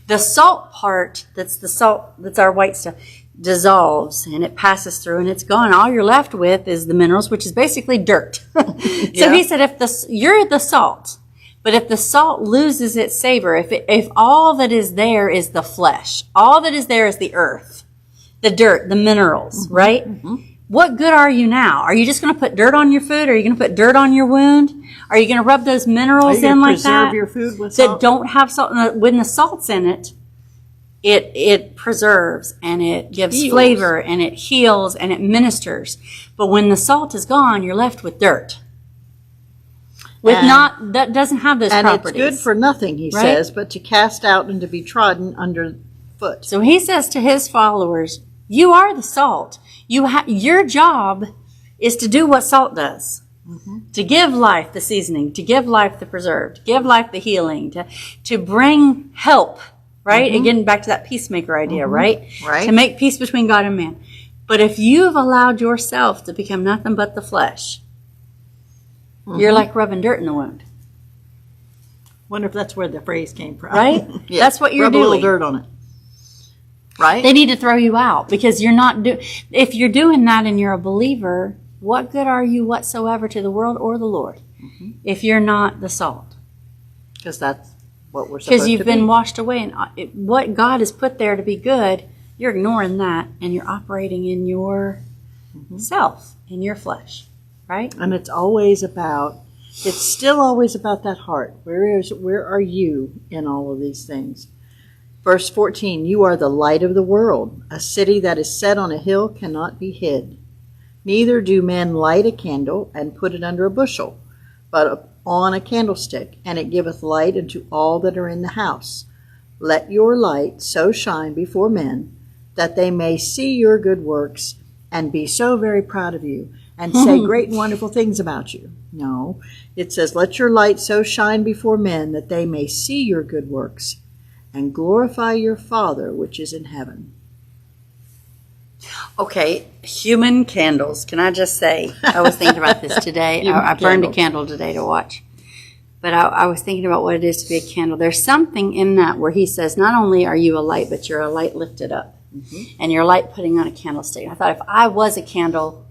the salt part, that's our white stuff, dissolves and it passes through and it's gone. All you're left with is the minerals, which is basically dirt. So he said, you're the salt, But if the salt loses its savor, if all that is there is the flesh, all that is there is the earth, the dirt, the minerals, right? What good are you now? Are you just going to put dirt on your food? Are you going to put dirt on your wound? Are you going to rub those minerals in like that? Preserve your food with that salt? don't have salt. When the salt's in it, it preserves and it gives Heals. flavor and it heals and it ministers. But when the salt is gone, you're left with dirt. That doesn't have those and properties. it's good for nothing, he Right? says, but to cast out and to be trodden underfoot. So he says to his followers, you are the salt. Your job is to do what salt does. To give life the seasoning, to give life the preserve, to give life the healing, to bring help, right? Again, back to that peacemaker idea, right? Right. To make peace between God and man. But if you've allowed yourself to become nothing but the flesh, you're like rubbing dirt in the wound. Wonder if that's where the phrase came from. Right? Yeah. That's what you're Rub doing. a little dirt on it. Right? They need to throw you out because you're not if you're doing that and you're a believer, what good are you whatsoever to the world or the Lord if you're not the salt? Because that's what we're supposed to Because be. you've been washed away and what God has put there to be good, you're ignoring that and you're operating in your self, in your flesh, right? And it's still always about that heart. Where are you in all of these things? Verse 14, you are the light of the world. A city that is set on a hill cannot be hid. Neither do men light a candle and put it under a bushel, but on a candlestick, and it giveth light unto all that are in the house. Let your light so shine before men, that they may see your good works, and be so very proud of you, and say great and wonderful things about you. No, it says, let your light so shine before men, that they may see your good works, and glorify your Father which is in heaven. Okay, human candles. Can I just say, I was thinking about this today. I burned a candle today to watch. But I was thinking about what it is to be a candle. There's something in that where he says, not only are you a light, but you're a light lifted up. And you're a light putting on a candlestick. I thought if I was a candle,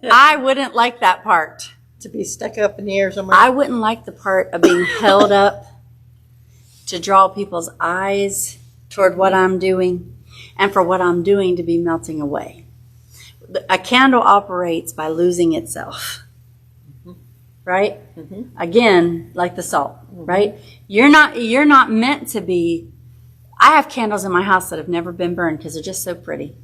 I wouldn't like that part. To be stuck up in the air somewhere. I wouldn't like the part of being held up to draw people's eyes toward what I'm doing and for what I'm doing to be melting away. A candle operates by losing itself. Right? Again, like the salt, right? You're not meant to be. I have candles in my house that have never been burned because they're just so pretty.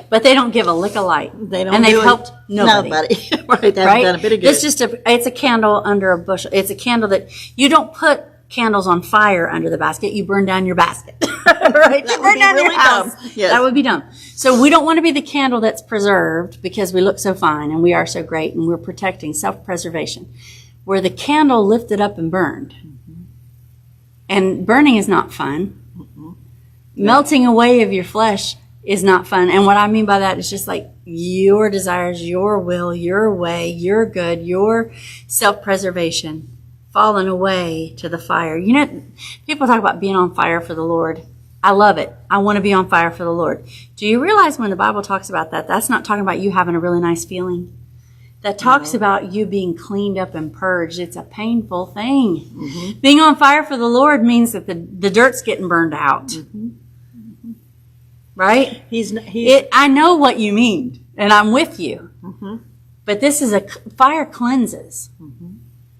But they don't give a lick of light. They don't and they've really- helped nobody. Right, they haven't done a bit of good. It's a candle under a bushel. It's a candle that you don't put candles on fire under the basket. You burn down your basket. Right? You burn down your house. Yes. That would be dumb. So we don't want to be the candle that's preserved because we look so fine and we are so great and we're protecting self-preservation. We're the candle lifted up and burned. And burning is not fun. Melting away of your flesh is not fun. And what I mean by that is just like your desires, your will, your way, your good, your self-preservation fallen away to the fire. You know, people talk about being on fire for the Lord. I love it. I want to be on fire for the Lord. Do you realize when the Bible talks about that, that's not talking about you having a really nice feeling? That talks about you being cleaned up and purged. It's a painful thing. Being on fire for the Lord means that the dirt's getting burned out. Right? I know what you mean, and I'm with you. But this is fire cleanses.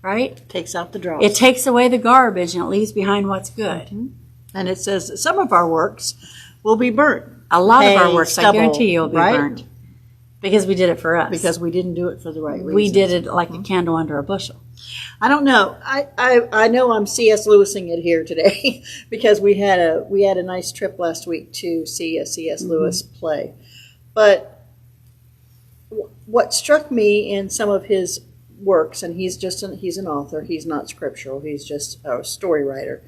Right? Takes out the dross. It takes away the garbage and it leaves behind what's good. And it says that some of our works will be burnt. A lot of Hay, our works, stubble, I guarantee you, will be right? burnt. Because we did it for us. Because we didn't do it for the right reasons. we did it like a candle under a bushel. I don't know. I know I'm C.S. Lewising it here today because we had a nice trip last week to see a C.S. Lewis play. But what struck me in some of his works, and he's an author, he's not scriptural, he's just a story writer.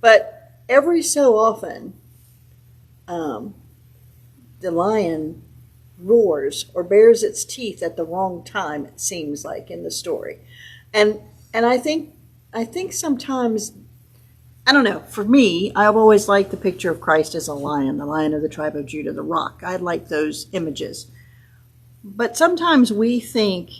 But every so often, the lion roars or bares its teeth at the wrong time, it seems like, in the story. And I think sometimes, I don't know, for me, I've always liked the picture of Christ as a lion, the Lion of the tribe of Judah, the rock. I like those images. But sometimes we think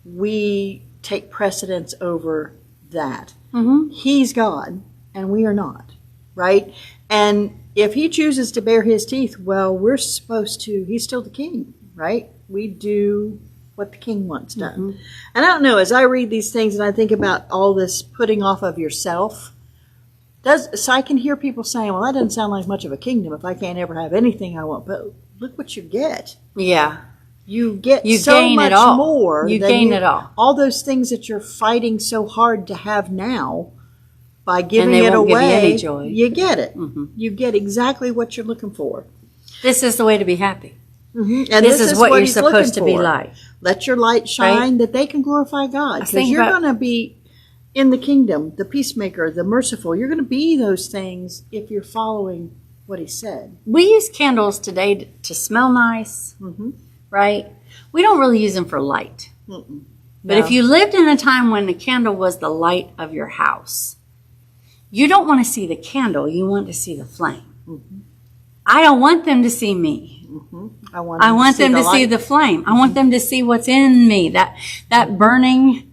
we take precedence over that. Mm-hmm. He's God, and we are not, right? And if he chooses to bare his teeth, well, we're supposed to, he's still the king, right? We do what the king wants done. Mm-hmm. And I don't know, as I read these things and I think about all this putting off of yourself, so I can hear people saying, well, that doesn't sound like much of a kingdom if I can't ever have anything I want. But look what you get. Yeah. You get You so gain much it all. more. You than gain it all. All those things that you're fighting so hard to have now, by giving they it won't give you away, any joy. you get it. Mm-hmm. You get exactly what you're looking for. This is the way to be happy. Mm-hmm. And This is what you're he's supposed to looking be for. like. Let your light shine Right? that they can glorify God. Because thinking you're about- going to be in the kingdom, the peacemaker, the merciful. You're going to be those things if you're following what he said. We use candles today to smell nice, Mm-hmm. right? We don't really use them for light. Mm-mm. But No. if you lived in a time when the candle was the light of your house, you don't want to see the candle, you want to see the flame. Mm-hmm. I don't want them to see me. Mm-hmm. I want them to see light. the flame. I want them to see what's in me, that burning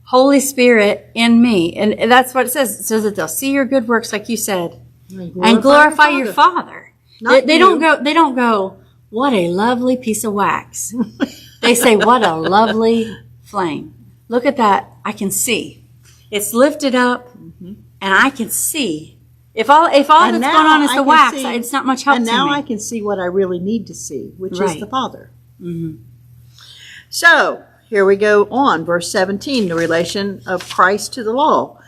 Holy Spirit in me. And that's what it says, so that they'll see your good works, like you said, and glorify your Father. Not They you. don't go, what a lovely piece of wax. They say, what a lovely flame. Look at that. I can see. It's lifted up, and I can see. If all that's And going now on is I the can wax, see- it's not much help And to now me. I can see what I really need to see, which is Right. the Father. Mm-hmm. So here we go on, verse 17, the relation of Christ to the law.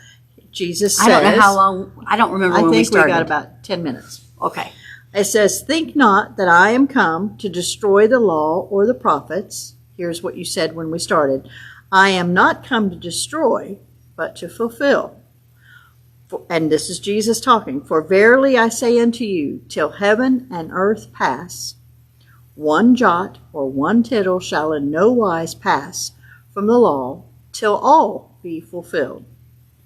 Jesus says, I don't know how long. I don't remember I when we think we started. got about 10 minutes. Okay. It says, think not that I am come to destroy the law or the prophets. Here's what you said when we started. I am not come to destroy, but to fulfill. And this is Jesus talking. For verily I say unto you, till heaven and earth pass, one jot or one tittle shall in no wise pass from the law, till all be fulfilled.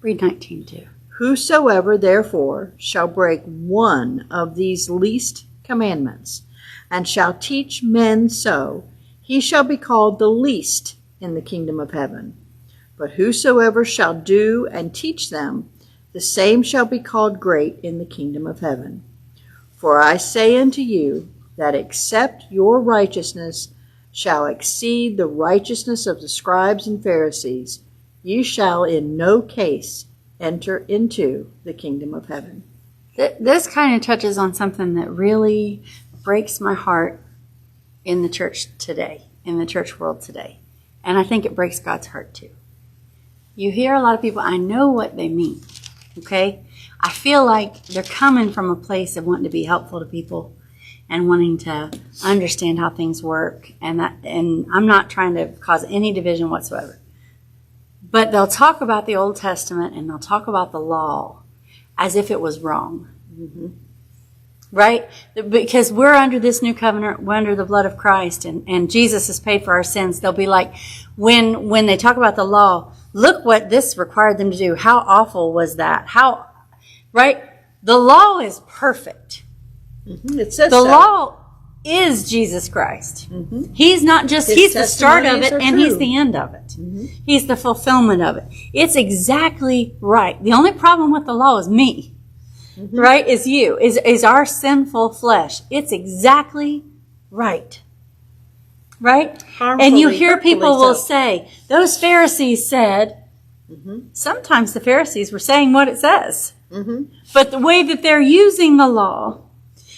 Read 19 too. Whosoever therefore shall break one of these least commandments, and shall teach men so, he shall be called the least in the kingdom of heaven. But whosoever shall do and teach them, the same shall be called great in the kingdom of heaven. For I say unto you, that except your righteousness shall exceed the righteousness of the scribes and Pharisees, you shall in no case enter into the kingdom of heaven. This kind of touches on something that really breaks my heart in the church today, in the church world today. And I think it breaks God's heart too. You hear a lot of people, I know what they mean, okay? I feel like they're coming from a place of wanting to be helpful to people and wanting to understand how things work. And I'm not trying to cause any division whatsoever. But they'll talk about the Old Testament and they'll talk about the law as if it was wrong. Mm-hmm. Right? Because we're under this new covenant, we're under the blood of Christ, and Jesus has paid for our sins. They'll be like, when they talk about the law, look what this required them to do. How awful was that? Right? The law is perfect. Mm-hmm. It says The so. law is Jesus Christ. Mm-hmm. He's not just, His he's the start of testimonies it are and he's true. the end of it. Mm-hmm. He's the fulfillment of it. It's exactly right. The only problem with the law is me. Mm-hmm. Right? Is you. Is our sinful flesh. It's exactly right. Right? And you hear people will say, those Pharisees said, sometimes the Pharisees were saying what it says. Mm-hmm. But the way that they're using the law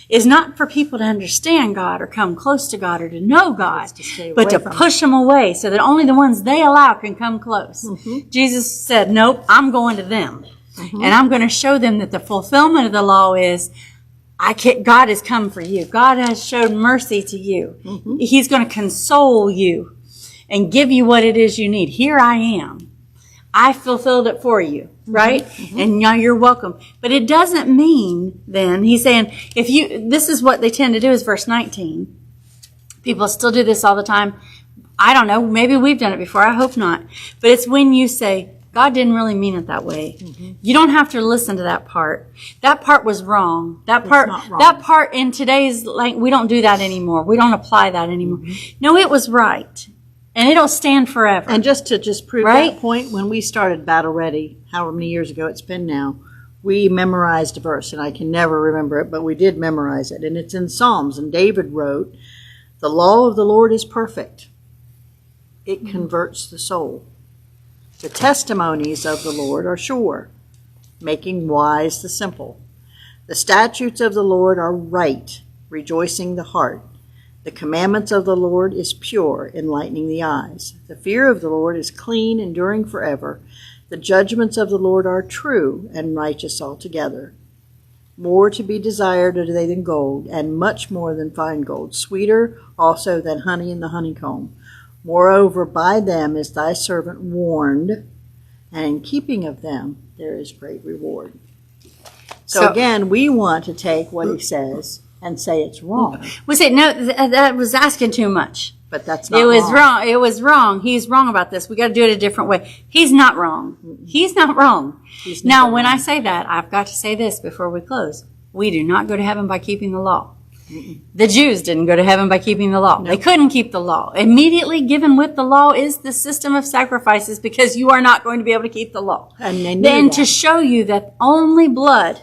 is not for people to understand God or come close to God or to know God, to stay but away to from push them away so that only the ones they allow can come close. Jesus said, nope, I'm going to them. And I'm going to show them that the fulfillment of the law is, God has come for you. God has shown mercy to you. He's going to console you and give you what it is you need. Here I am. I fulfilled it for you, right? And now you're welcome. But it doesn't mean then, he's saying, this is what they tend to do is verse 19. People still do this all the time. I don't know. Maybe we've done it before. I hope not. But it's when you say, God didn't really mean it that way. You don't have to listen to that part. That part was wrong. That part in today's, like, we don't do that anymore. We don't apply that anymore. No, it was right. And it'll stand forever. And just prove Right? that point, when we started Battle Ready, however many years ago it's been now, we memorized a verse, and I can never remember it, but we did memorize it. And it's in Psalms, and David wrote, "The law of the Lord is perfect. It converts the soul. The testimonies of the Lord are sure, making wise the simple. The statutes of the Lord are right, rejoicing the heart. The commandments of the Lord is pure, enlightening the eyes. The fear of the Lord is clean, enduring forever. The judgments of the Lord are true and righteous altogether. More to be desired are they than gold, and much more than fine gold, sweeter also than honey in the honeycomb. Moreover, by them is thy servant warned, and in keeping of them there is great reward." So again, we want to take what he says and say it's wrong, We say, no, that was asking too much. but that's not It was wrong. wrong. It was wrong. He's wrong about this. We got to do it a different way. He's not wrong. He's not wrong. He's Now, never when wrong. I say that, I've got to say this before we close. We do not go to heaven by keeping the law. The Jews didn't go to heaven by keeping the law. They couldn't keep the law. Immediately given with the law is the system of sacrifices, because you are not going to be able to keep the law. And they knew Then that. to show you that only blood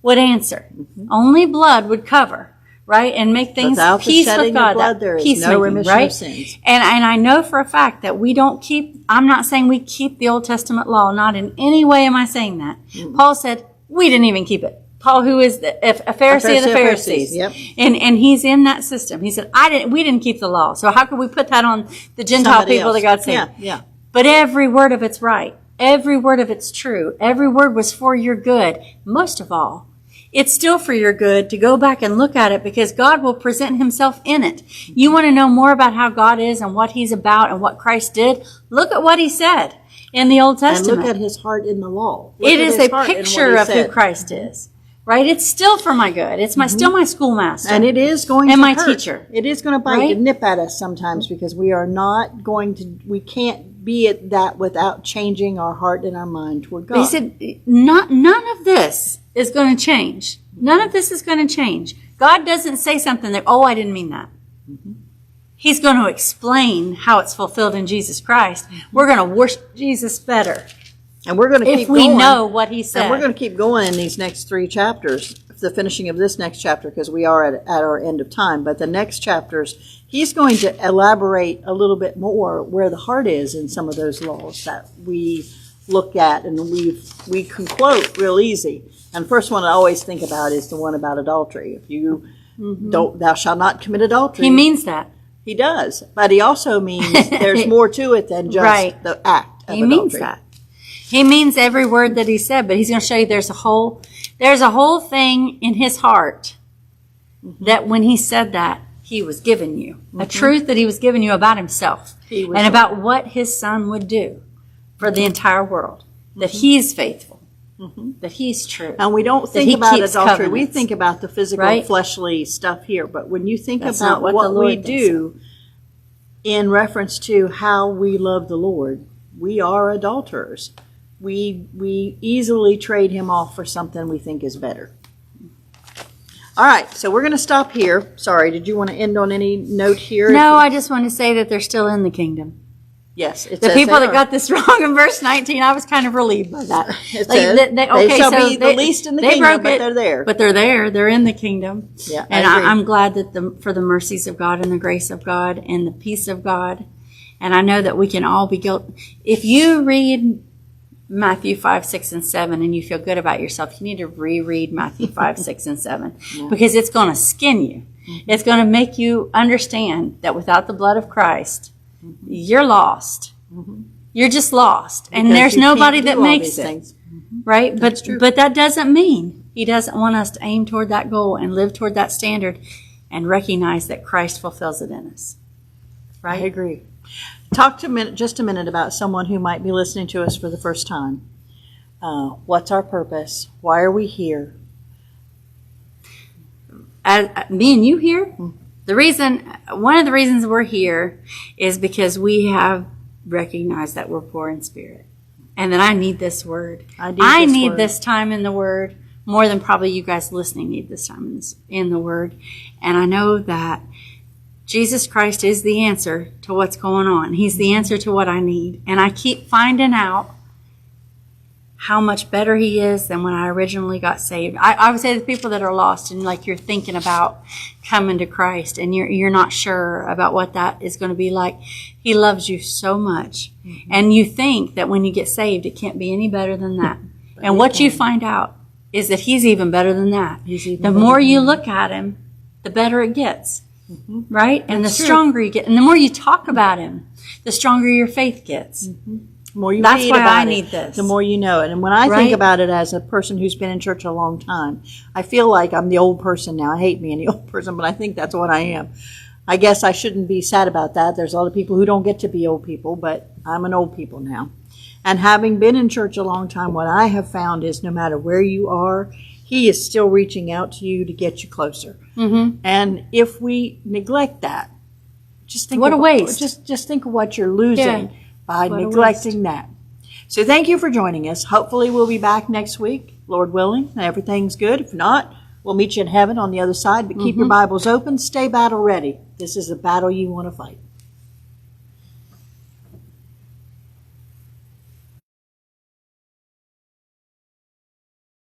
would answer, only blood would cover, right, and make things Without the peace shedding with of God. blood, that there is no peacemaking, remission right? of sins. And I know for a fact that we don't keep. I'm not saying we keep the Old Testament law. Not in any way am I saying that. Paul said we didn't even keep it. Paul, who is a Pharisee of the Pharisees, yep. and he's in that system. He said, we didn't keep the law. So how could we put that on the Gentile Somebody people else. that God saved? Yeah, yeah. But every word of it's right. Every word of it's true. Every word was for your good. Most of all, it's still for your good to go back and look at it, because God will present himself in it. You want to know more about how God is and what he's about and what Christ did? Look at what he said in the Old And Testament. look at his heart in the law. Look It at is his a heart in what picture he of who said. Christ is. Right? It's still for my good. It's still my schoolmaster. And it is going And to my hurt. teacher. It is going to bite Right? and nip at us sometimes, because we are not going to, we can't be at that without changing our heart and our mind toward God. But he said, none of this is going to change. None of this is going to change. God doesn't say something that, I didn't mean that. He's going to explain how it's fulfilled in Jesus Christ. We're going to worship Jesus better And we're going to keep if we going. know what he said. And we're going to keep going in these next 3 chapters, the finishing of this next chapter, because we are at our end of time. But the next chapters, he's going to elaborate a little bit more where the heart is in some of those laws that we look at and we can quote real easy. And the first one I always think about is the one about adultery. If you don't, thou shalt not commit adultery. He means that. He does. But he also means there's more to it than just Right. the act of He adultery. means that. He means every word that he said, but he's going to show you there's a whole thing in his heart that when he said that, he was giving you. A truth that he was giving you about himself He was and about what his son would do for the entire world. That he's faithful. That he's true. And we don't That think he about keeps adultery. We covenants. think about the physical, Right? fleshly stuff here. But when you think That's about not what what the we Lord thinks do in reference to how we love the Lord, we are adulterers. We easily trade him off for something we think is better. All right, so we're going to stop here. Sorry, did you want to end on any note here? No, I just want to say that they're still in the kingdom. Yes, it The says people they that are. got this wrong in verse 19, I was kind of relieved by that. It Like, says, they shall be the least in the they kingdom, broke but it, they're there. But they're there. They're in the kingdom. Yeah, And I agree. I'm glad that for the mercies of God and the grace of God and the peace of God. And I know that we can all be guilty. If you read Matthew 5, 6, and 7 and you feel good about yourself, you need to reread Matthew 5, 6, and 7 because it's going to skin you. It's going to make you understand that without the blood of Christ, you're lost. You're just lost. And Because there's you can't nobody do that all makes these it. things. Right? That's true. But that doesn't mean he doesn't want us to aim toward that goal and live toward that standard and recognize that Christ fulfills it in us. I Right? agree. Talk just a minute about someone who might be listening to us for the first time. What's our purpose? Why are we here? Me and you here, one of the reasons we're here is because we have recognized that we're poor in spirit and that I need this word. I need word. this time in the word more than probably you guys listening need this time in the word. And I know that Jesus Christ is the answer to what's going on. He's the answer to what I need. And I keep finding out how much better he is than when I originally got saved. I would say the people that are lost and like you're thinking about coming to Christ and you're not sure about what that is going to be like. He loves you so much. And you think that when you get saved, it can't be any better than that. And what you find out is that he's even better than that. The more you look at him, the better it gets. Right? And the stronger you get. And the more you talk about him, the stronger your faith gets. The more you That's read why about I it, need this. the more you know it. And when I Right? think about it as a person who's been in church a long time, I feel like I'm the old person now. I hate being the old person, but I think that's what I am. I guess I shouldn't be sad about that. There's a lot of people who don't get to be old people, but I'm an old people now. And having been in church a long time, what I have found is no matter where you are, he is still reaching out to you to get you closer. And if we neglect that, just think What of, a waste. Just think of what you're losing Yeah. by What a neglecting that. So thank you for joining us. Hopefully we'll be back next week, Lord willing, and everything's good. If not, we'll meet you in heaven on the other side. But keep your Bibles open. Stay battle ready. This is a battle you want to fight.